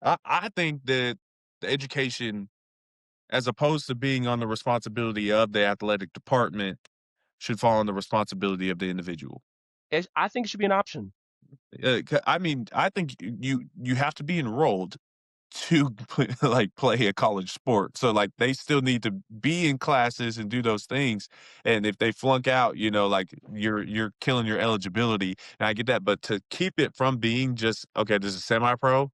I think that the education, as opposed to being on the responsibility of the athletic department, should fall on the responsibility of the individual. I think it should be an option. I mean, I think you have to be enrolled to like play a college sport. So like they still need to be in classes and do those things. And if they flunk out, like you're killing your eligibility. And I get that, but to keep it from being just okay, this is semi-pro,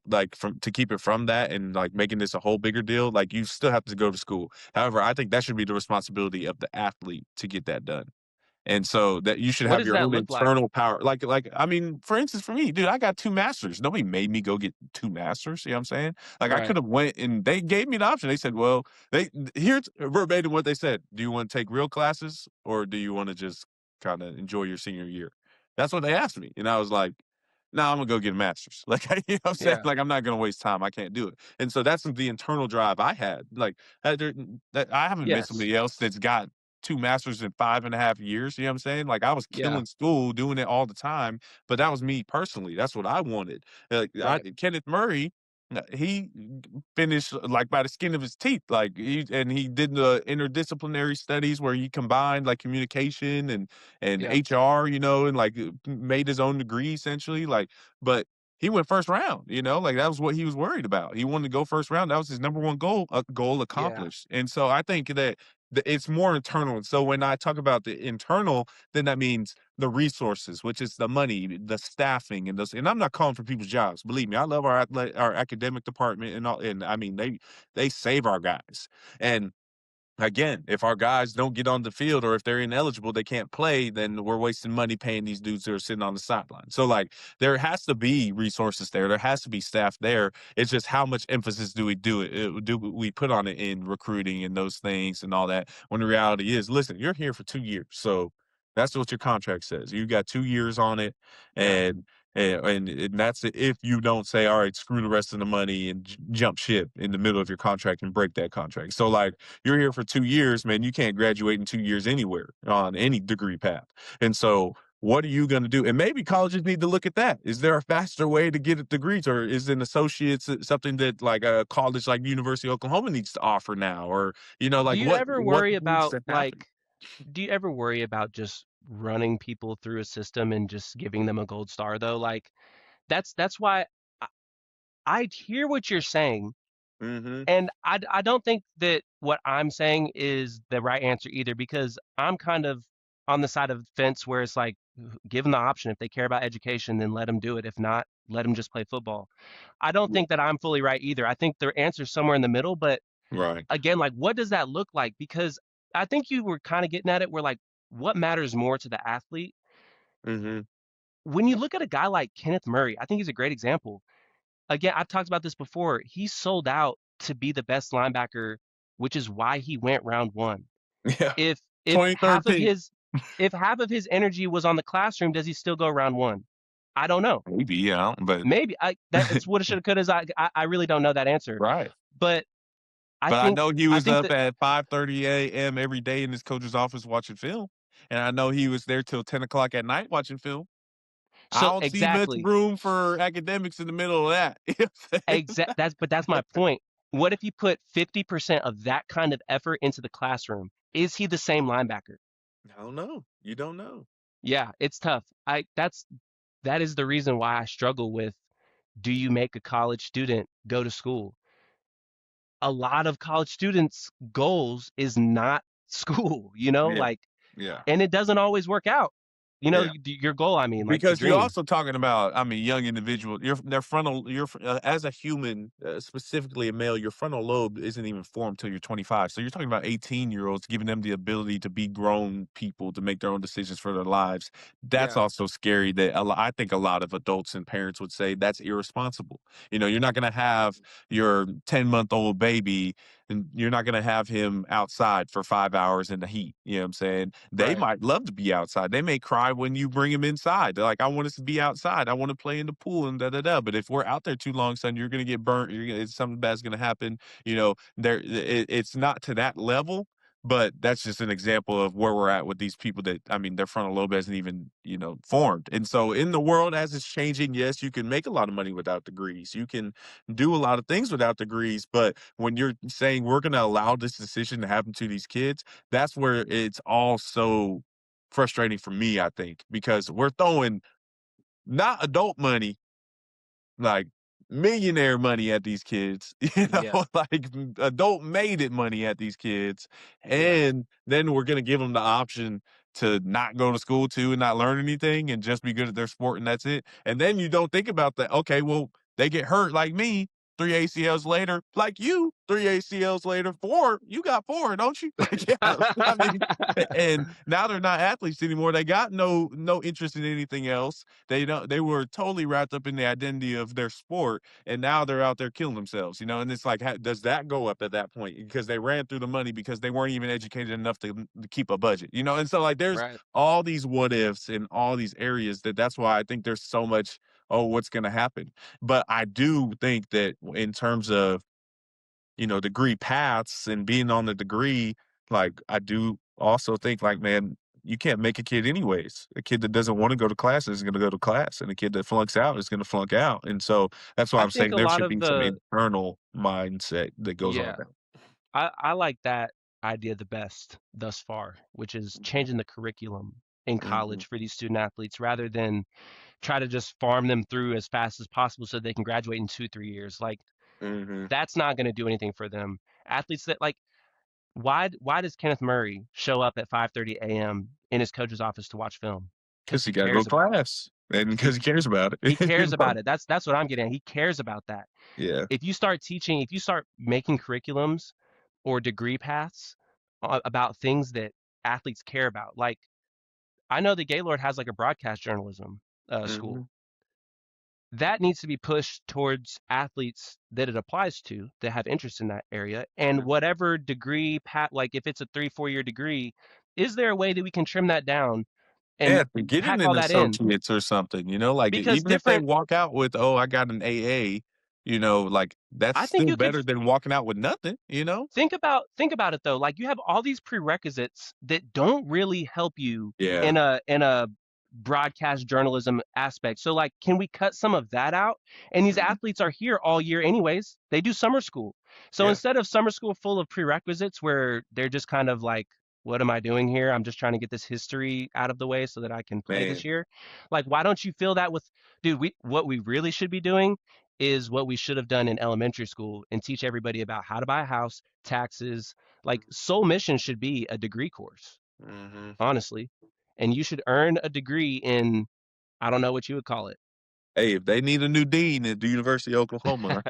like to keep it from that and like making this a whole bigger deal, like you still have to go to school. However, I think that should be the responsibility of the athlete to get that done. And so that you should What have does your that own look like? internal power. Like I mean, for instance, for me, dude, I got 2 masters. Nobody made me go get 2 masters. You know what I'm saying? Like I Right. could have went and they gave me the option. They said, well, here's verbatim what they said. Do you want to take real classes or do you want to just kind of enjoy your senior year? That's what they asked me. And I was like, no, I'm gonna go get a master's. Like, you know what I'm saying? Yeah. Like, I'm not gonna waste time. I can't do it. And so that's the internal drive I had. Like, I haven't met Yes. somebody else that's got 2 masters in 5.5 years. You know what I'm saying? Like, I was Yeah. killing school, doing it all the time, but that was me personally. That's what I wanted. Right. Kenneth Murray, he finished like by the skin of his teeth. Like, he did the interdisciplinary studies where he combined like communication and Yeah. HR, and like made his own degree essentially. Like, but he went first round, like that was what he was worried about. He wanted to go first round. That was his number one goal, goal Yeah. accomplished. And so I think that it's more internal. And so when I talk about the internal, then that means the resources, which is the money, the staffing, and those. And I'm not calling for people's jobs. Believe me, I love our academic department and all. And I mean, they save our guys. And again, if our guys don't get on the field or if they're ineligible, they can't play, then we're wasting money paying these dudes that are sitting on the sideline. So, like, there has to be resources there. There has to be staff there. It's just how much emphasis do we put on it in recruiting and those things and all that? When the reality is, listen, you're here for 2 years, so that's what your contract says. You got 2 years on it, Yeah. and that's it if you don't say, all right, screw the rest of the money and jump ship in the middle of your contract and break that contract. So, like, you're here for 2 years, man. You can't graduate in 2 years anywhere on any degree path. And so what are you going to do? And maybe colleges need to look at that. Is there a faster way to get a degree, or is an associate's something that like a college like University of Oklahoma needs to offer now? Or, Do like you ever what worry needs about to happen? do you ever worry about just running people through a system and just giving them a gold star though? Like that's why I, I hear what you're saying, Mm-hmm. and I don't think that what I'm saying is the right answer either, because I'm kind of on the side of the fence where it's like, give them the option. If they care about education, then let them do it. If not, let them just play football. I don't think that I'm fully right either. I think their answer's somewhere in the middle, but Right. again, like, what does that look like? Because I think you were kind of getting at it where, like, what matters more to the athlete? Mm-hmm. When you look at a guy like Kenneth Murray, I think he's a great example. Again, I've talked about this before. He sold out to be the best linebacker, which is why he went round one. Yeah. If if half of 2013. his if half of his energy was on the classroom, does he still go round one? I don't know. Maybe, yeah, but Maybe that's woulda, shoulda, coulda. I really don't know that answer. right. But I But I think know he I was think up that at 5:30 a.m. every day in his coach's office watching film. And I know he was there till 10 o'clock at night watching film. I So don't see much exactly. room for academics in the middle of that. You know what I'm saying? That's my point. What if you put 50% of that kind of effort into the classroom? Is he the same linebacker? I don't know. You don't know. Yeah, it's tough. That is the reason why I struggle with, do you make a college student go to school? A lot of college students' goals is not school, Yeah. like, Yeah. and it doesn't always work out. Yeah. Your goal, I mean, like the Because you're dream. also talking about, I mean, young individual. Their frontal, as a human, specifically a male, your frontal lobe isn't even formed till you're 25. So you're talking about 18-year-olds, giving them the ability to be grown people, to make their own decisions for their lives. That's Yeah, also scary. That I think a lot of adults and parents would say that's irresponsible. You're not going to have your 10-month-old baby, and you're not going to have him outside for 5 hours in the heat. You know what I'm saying? They right, might love to be outside. They may cry when you bring him inside. They're like, I want us to be outside. I want to play in the pool and da da da. But if we're out there too long, son, you're going to get burnt. Something bad's going to happen. It's not to that level. But that's just an example of where we're at with these people that, I mean, their frontal lobe hasn't even, formed. And so in the world as it's changing, yes, you can make a lot of money without degrees. You can do a lot of things without degrees. But when you're saying we're going to allow this decision to happen to these kids, that's where it's all so frustrating for me, I think, because we're throwing not adult money, like millionaire money at these kids, yeah, like adult made it money at these kids. yeah. And then we're going to give them the option to not go to school too and not learn anything and just be good at their sport. And that's it. And then you don't think about that. Okay, well, they get hurt like me. 3 ACLs later, like you, 3 ACLs later, you got four, don't you? Like, yeah, I mean, and now they're not athletes anymore. They got no interest in anything else. They were totally wrapped up in the identity of their sport, and now they're out there killing themselves, and it's like, does that go up at that point? Because they ran through the money because they weren't even educated enough to keep a budget, and so like there's Right. all these what ifs in all these areas that's why I think there's so much, oh, what's going to happen? But I do think that in terms of, degree paths and being on the degree, like I do also think like, man, you can't make a kid anyways. A kid that doesn't want to go to class is going to go to class, and a kid that flunks out is going to flunk out. And so that's why I I'm think saying a there lot should of be some the internal mindset that goes on Yeah, there. I like that idea the best thus far, which is changing the curriculum in Mm-hmm. college for these student athletes rather than try to just farm them through as fast as possible so they can graduate in 2, 3 years. Like, Mm-hmm. that's not going to do anything for them. Athletes that, like, why does Kenneth Murray show up at 5:30 a.m. in his coach's office to watch film? Because Because he you got to go cares to about it. class, and He because he cares about he it. cares about it. That's what I'm getting at. He cares about that. Yeah. If you start making curriculums or degree paths about things that athletes care about, like, I know that Gaylord has like a broadcast journalism Mm-hmm. school. That needs to be pushed towards athletes that it applies to that have interest in that area. And whatever degree path, like if it's a 3, 4 year degree, is there a way that we can trim that down and Yeah, to get pack in all an that in? associates or something, like Because even if they different, walk out with, oh, I got an AA, like that's I think still you could better than walking out with nothing. think about it though. Like, you have all these prerequisites that don't really help you Yeah. in a broadcast journalism aspect. So, like, can we cut some of that out? And these Mhm. athletes are here all year anyways. They do summer school. So Yeah. instead of summer school full of prerequisites where they're just kind of like, what am I doing here? I'm just trying to get this history out of the way so that I can play this Man. year. Like, why don't you fill that with, dude, what we really should be doing is what we should have done in elementary school and teach everybody about how to buy a house, taxes. Like, sole mission should be a degree course, Hmm. honestly. And you should earn a degree in, I don't know what you would call it. Hey, if they need a new dean at the University of Oklahoma,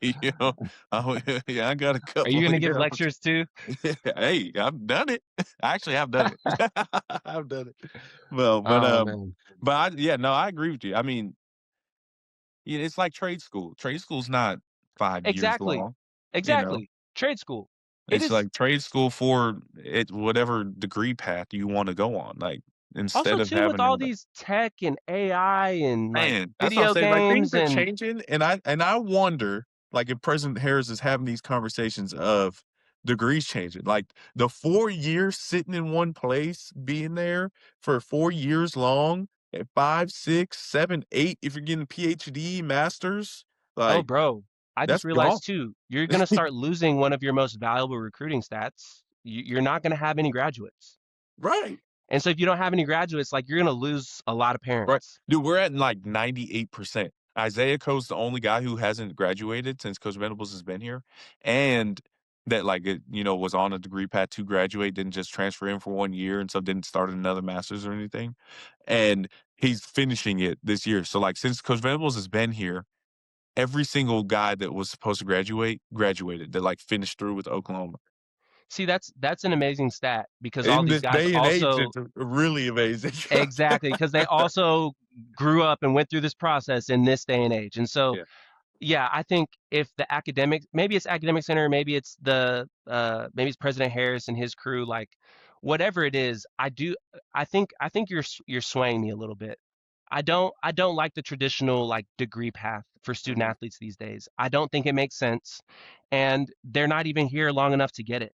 yeah, I got a Are you couple. going to give Yeah. lectures too? Hey, I've done it. I actually have done it. I've done it. Well, Oh man. yeah, no, I agree with you. I mean, yeah, it's like trade school. Trade school's not 5 years Exactly. long, you know? Exactly. Trade school. It It's is like trade school for it whatever degree path you wanna go on, like, also instead of too with having all them like, these tech and AI and like man, that's what I'm video saying, like, things games are and changing, and I wonder, like, if President Harris is having these conversations of degrees changing, like, the 4 years sitting in one place, being there for 4 years long, at 5, 6, 7, 8, if you're getting PhD, masters, Oh, like bro, I just that's gone. realized too, you're gonna start losing one of your most valuable recruiting stats. You're not gonna have any graduates. Right. And so if you don't have any graduates, like you're gonna lose a lot of Right. parents. Dude, we're at like 98%. Isaiah Coe's the only guy who hasn't graduated since Coach Venables has been here. And that like it, was on a degree path to graduate, didn't just transfer in for 1 year and so didn't start another master's or anything. And he's finishing it this year. So like since Coach Venables has been here, every single guy that was supposed to graduated that like finished through with Oklahoma. See, that's an amazing stat because all In these this guys day and age, also it's really amazing. exactly because they also grew up and went through this process in this day and age. And so Yeah. yeah, I think if the academic, maybe it's academic center, maybe it's maybe it's President Harris and his crew, like whatever it is, I think you're swaying me a little bit. I don't like the traditional like degree path for student Mhm. athletes these days. I don't think it makes sense, and they're not even here long enough to get it.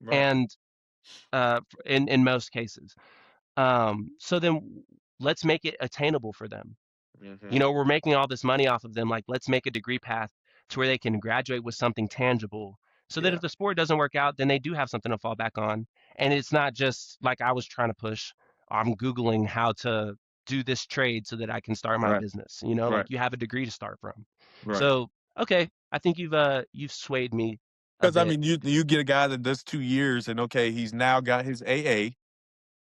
Right. And in most cases, so then let's make it attainable for them. Mhm. We're making all this money off of them. Like, let's make a degree path to where they can graduate with something tangible so that Yeah. if the sport doesn't work out, then they do have something to fall back on. And it's not just like I was trying to push, I'm Googling how to do this trade so that I can start my Right. business. Right. Like you have a degree to start from. Right. So, okay, I think you've swayed me a Because I bit. mean, you get a guy that does 2 years and okay, he's now got his AA.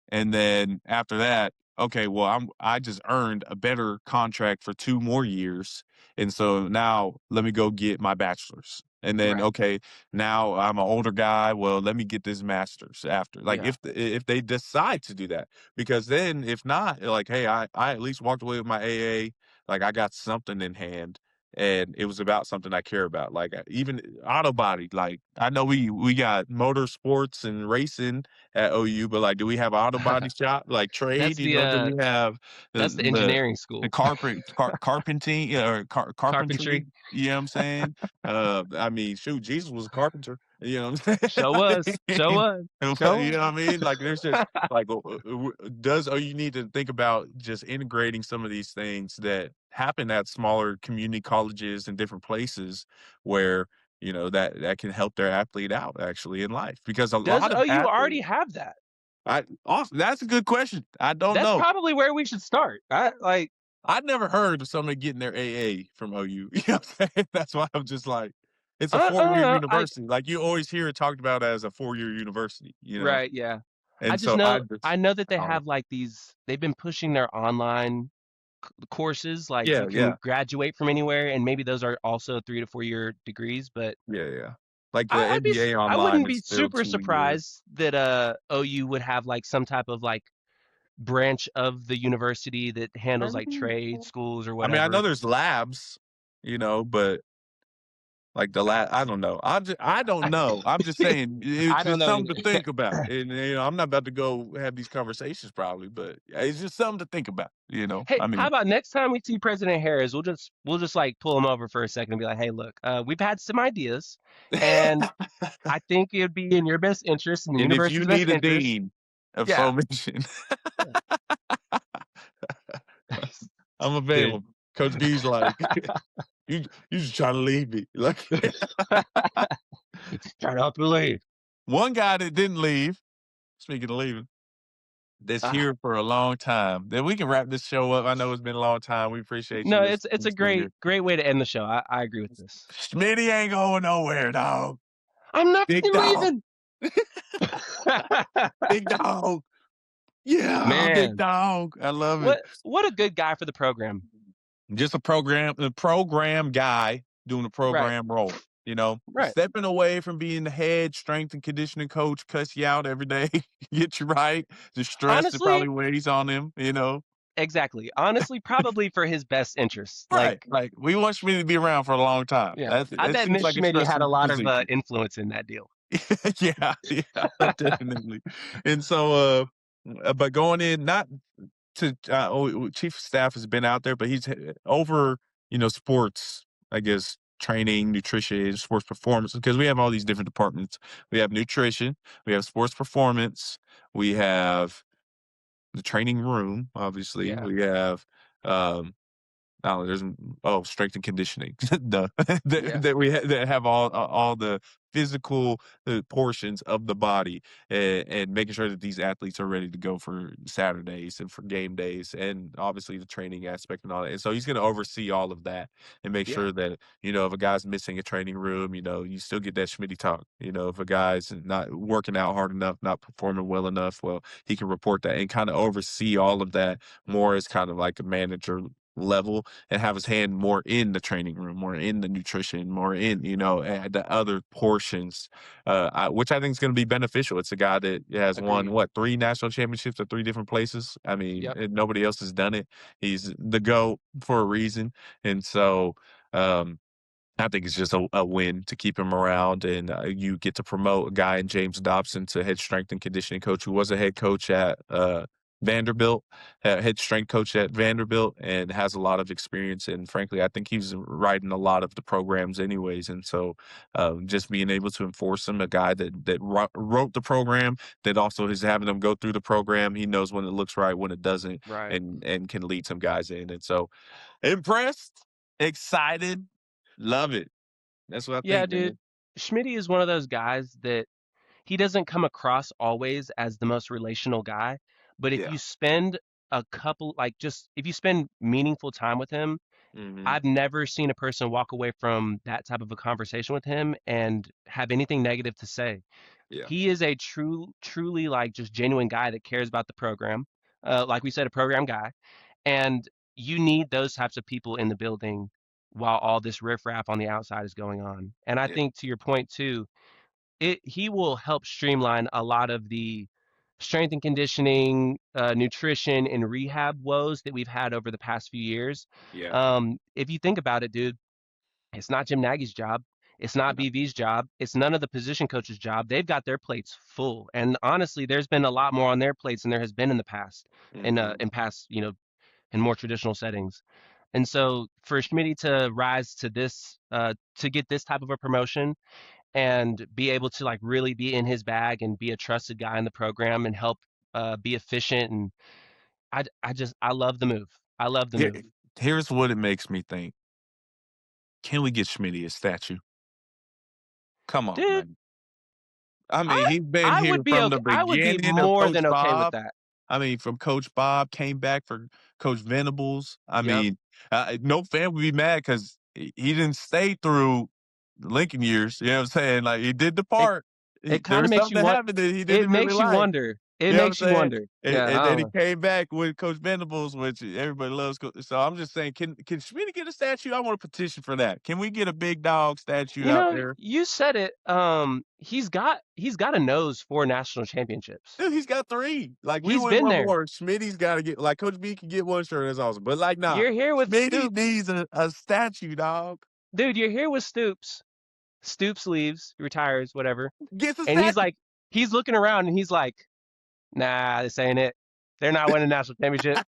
And then after that, okay, well, I just earned a better contract for 2 more years. And so now let me go get my bachelor's. And then, Right. okay, now I'm an older guy. Well, let me get this master's after. Like Yeah. if they decide to do that, because then if not, like, hey, I at least walked away with my AA. Like I got something in hand. And it was about something I care about, like even auto body. Like I know we got motorsports and racing at OU, but like, do we have auto body shop like trade? that's the Do we have that's the the engineering the school. carpenting or carpentry? Carpentry. You know what I'm saying? I mean, shoot, Jesus was a carpenter. You know what I'm Show was. saying? Show was. Show You was. know what I mean? Like, there's just like, does you need to think about just integrating some of these things that happen at smaller community colleges and different places where that can help their athlete out actually in life because a Does lot of OU athletes. already have that? Awesome. That's a good question. I don't That's know. probably where we should start. I've never heard of somebody getting their AA from OU. You know what I'm saying? That's why I'm just like, it's a I don't 4-year know. university. Like you always hear it talked about as a 4-year university, Right, yeah. I And just so I know that they I don't know. have like they've been pushing their online courses, like Yeah, you yeah, can graduate from anywhere, and maybe those are also 3 to 4 year degrees. But yeah, yeah. Like the NBA I online wouldn't is be still super 2 years. surprised that OU would have like some type of like branch of the university that I handles like mean, trade schools or I know whatever. there's labs, but like the lab, I don't know. I don't know. I'm just saying I it's don't just know something either. to think about. And I'm not about to go have these conversations probably, but it's just something to think about. Hey, I how mean, about next time we see President Harris, we'll just like pull him over for a second and be like, hey, look, we've had some ideas, and I think it'd be in your best interest, in the and if you university's best need a interest. dean of Yeah. foundation, Yeah. I'm Dude. available. Coach B's like, you just trying to leave me. Like Try not to leave. one guy that didn't leave, speaking of leaving, that's Ah, here for a long time. Then we can wrap this show up. I know it's been a long time. We appreciate you no, listening it's a this year. great way to end the show. I agree with this. Schmidtty ain't going nowhere, dog. I'm not Big dog. leaving. Big dog. Yeah, big Man, dog. I love it. what a good guy for the program. Just a program guy doing a Right. program role. Right. Stepping away from being the head strength and conditioning coach, cuss you out every day, get you right. The stress that probably Honestly, weighs on him. exactly. Honestly, probably for his best interests. Right. Like, Like we want Schmidtty to be around for a long time. yeah, I That bet seems Miss like a Schmidtty had a stressful lot of position. influence in that deal. Yeah, definitely. And so, but going in, not to chief of staff has been out there, but he's over, sports, I guess, training, nutrition, sports performance, because we have all these different departments. We have nutrition, we have sports performance, we have the training room, obviously. Yeah. We have, there's strength and conditioning. Duh. Yeah. That have all the physical portions of the body, and making sure that these athletes are ready to go for Saturdays and for game days, and obviously the training aspect and all that. And so he's going to oversee all of that and make Yeah. sure that, if a guy's missing a training room, you still get that Schmidtty talk. If a guy's not working out hard enough, not performing well enough, well, he can report that and kind of oversee all of that more as kind of like a manager level, and have his hand more in the training room, more in the nutrition, more in, the other portions, which I think is going to be beneficial. It's a guy that has won, Agreed. 3 national championships at 3 different places. I mean, Yep. nobody else has done it. He's the GOAT for a reason. And so, I think it's just a win to keep him around, and you get to promote a guy in James Dobson to head strength and conditioning coach, who was a head coach at Vanderbilt, head strength coach at Vanderbilt, and has a lot of experience. And frankly, I think he's writing a lot of the programs anyways. And so, just being able to enforce him, a guy that wrote the program, that also is having them go through the program. He knows when it looks right, when it doesn't, Right. and can lead some guys in. And so, impressed, excited. Love it. That's what I Yeah, think, dude. man. Schmidty is one of those guys that he doesn't come across always as the most relational guy, but if Yeah. you spend if you spend meaningful time with him, Mhm. I've never seen a person walk away from that type of a conversation with him and have anything negative to say. Yeah. He is a truly like just genuine guy that cares about the program. Like we said, a program guy. And you need those types of people in the building while all this riffraff on the outside is going on. And I Yeah. think to your point too, he will help streamline a lot of the strength and conditioning, nutrition, and rehab woes that we've had over the past few years. Yeah. If you think about it, dude, it's not Jim Nagy's job. It's not No. BV's job. It's none of the position coaches' job. They've got their plates full, and honestly, there's been a lot more on their plates than there has been in the past, Mhm. in past, in more traditional settings. And so for Schmidty to rise to this, to get this type of a promotion and be able to like really be in his bag and be a trusted guy in the program and help be efficient, and I love the move. I love the Here move, here's what it makes me think. Can we get Schmitty a statue? Come on, dude. man. I I mean, he's been I here would be from okay. the I would be beginning of more Coach than okay with Bob. that. I mean, from Coach Bob, came back for Coach Venables. I Yep. mean, no fan would be mad because he didn't stay through the Lincoln years. You know what I'm saying? Like, he did the It part. it There kind of was makes something you that want. happened that he It didn't really makes you like. wonder. It You know what I'm makes you saying? wonder. And, Yeah. and I then don't he know. came back with Coach Venables, which everybody loves. So I'm just saying, can Schmitty get a statue? I want a petition for that. Can we get a big dog statue out there? You said it. He's got a nose for national championships. Dude, he's got 3. Like, we He's win been one there. more. Schmitty's got to get, like, Coach B can get one shirt. That's awesome. But, like, nah, You're here with Schmitty Stoops, needs a statue, dog. dude. You're here with Stoops. Stoops leaves, retires, whatever, Gets a and statue. he's looking around and he's like, nah, this ain't it. They're not winning national championship.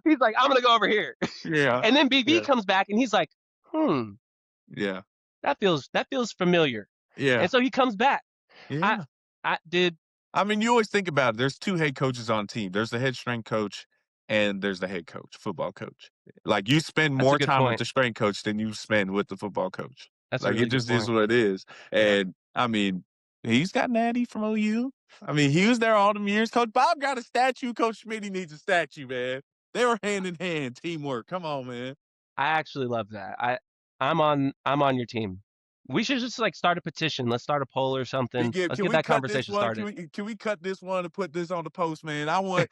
He's like, I'm gonna go over here. Yeah. And then BV Yeah. comes back and he's like, Yeah. that feels familiar. Yeah. And so he comes back. I Yeah. I did. I mean, you always think about it. There's 2 head coaches on a team. There's the head strength coach and there's the head coach, football coach. Like, you spend That's a more good time with point. the strength coach than you spend with the football coach. That's a Like, it really good just is point. what it is. Yeah. And, I mean, he's got Natty from OU. I mean, he was there all them years. Coach Bob got a statue. Coach Schmitty needs a statue, man. They were hand in hand, teamwork. Come on, man. I actually love that. I'm on your team. We should just like start a petition. Let's start a poll or something. Let's Can get we that cut this conversation one? started. Can we cut this one and put this on the post, man? I want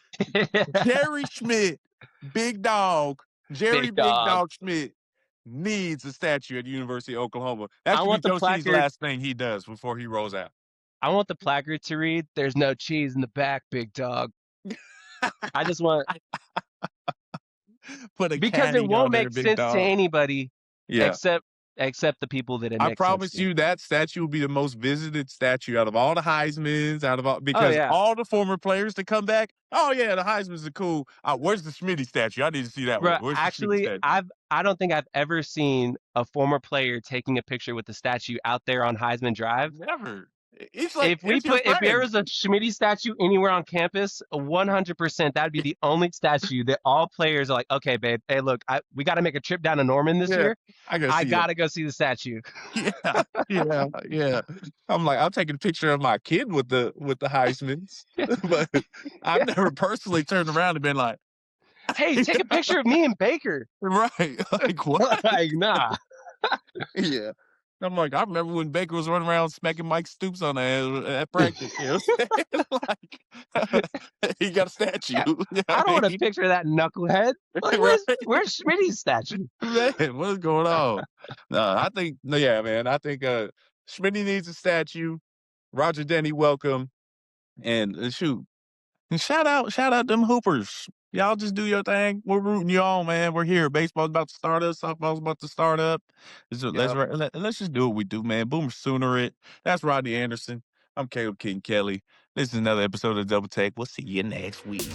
Jerry Schmidt, big dog, Jerry Big Big dog. Dog Schmidt needs a statue at the University of Oklahoma. That I should be want the Coach C's placard. last thing he does before he rolls out. I want the placard to read, "There's no cheese in the back, big dog." I just want Put a because it caddy won't on there, make big sense to dog. anybody Yeah. except the people that it I makes sense promise to. you that statue will be the most visited statue out of all the Heismans, Oh because yeah, all the former players that come back, oh yeah, the Heismans are cool. Where's the Schmitty statue? I need to see that one. bro. Where's the Schmitty Actually, statue? I don't think I've ever seen a former player taking a picture with the statue out there on Heisman Drive. Never. It's like If it's your there friend. was a Schmidtty statue anywhere on campus, 100% that'd be the only statue that all players are like, okay, babe, hey, look, we got to make a trip down to Norman this Yeah, year. I gotta I see him. gotta go see the statue. Yeah, yeah. I'm like, I'm taking a picture of my kid with the Heismans, but I've never personally turned around and been like, Hey, take a picture of me and Baker. right, like what? Like, nah. Yeah. I'm like, I remember when Baker was running around smacking Mike Stoops on the head at practice. You know what I'm saying? Like, he got a statue. You know I what don't want to mean? picture that knucklehead. Like, Right? where's Schmidt's statue? Man, what's going on? No, I think, no, yeah, man. I think Schmidty needs a statue. Roger Denny, welcome. And shoot. And shout out them Hoopers. Y'all just do your thing. We're rooting you on, man. We're here. Baseball's about to start up. Softball's about to start up. Let's just do what we do, man. Boomer Sooner it. That's Rodney Anderson. I'm Caleb King Kelly. This is another episode of Double Take. We'll see you next week.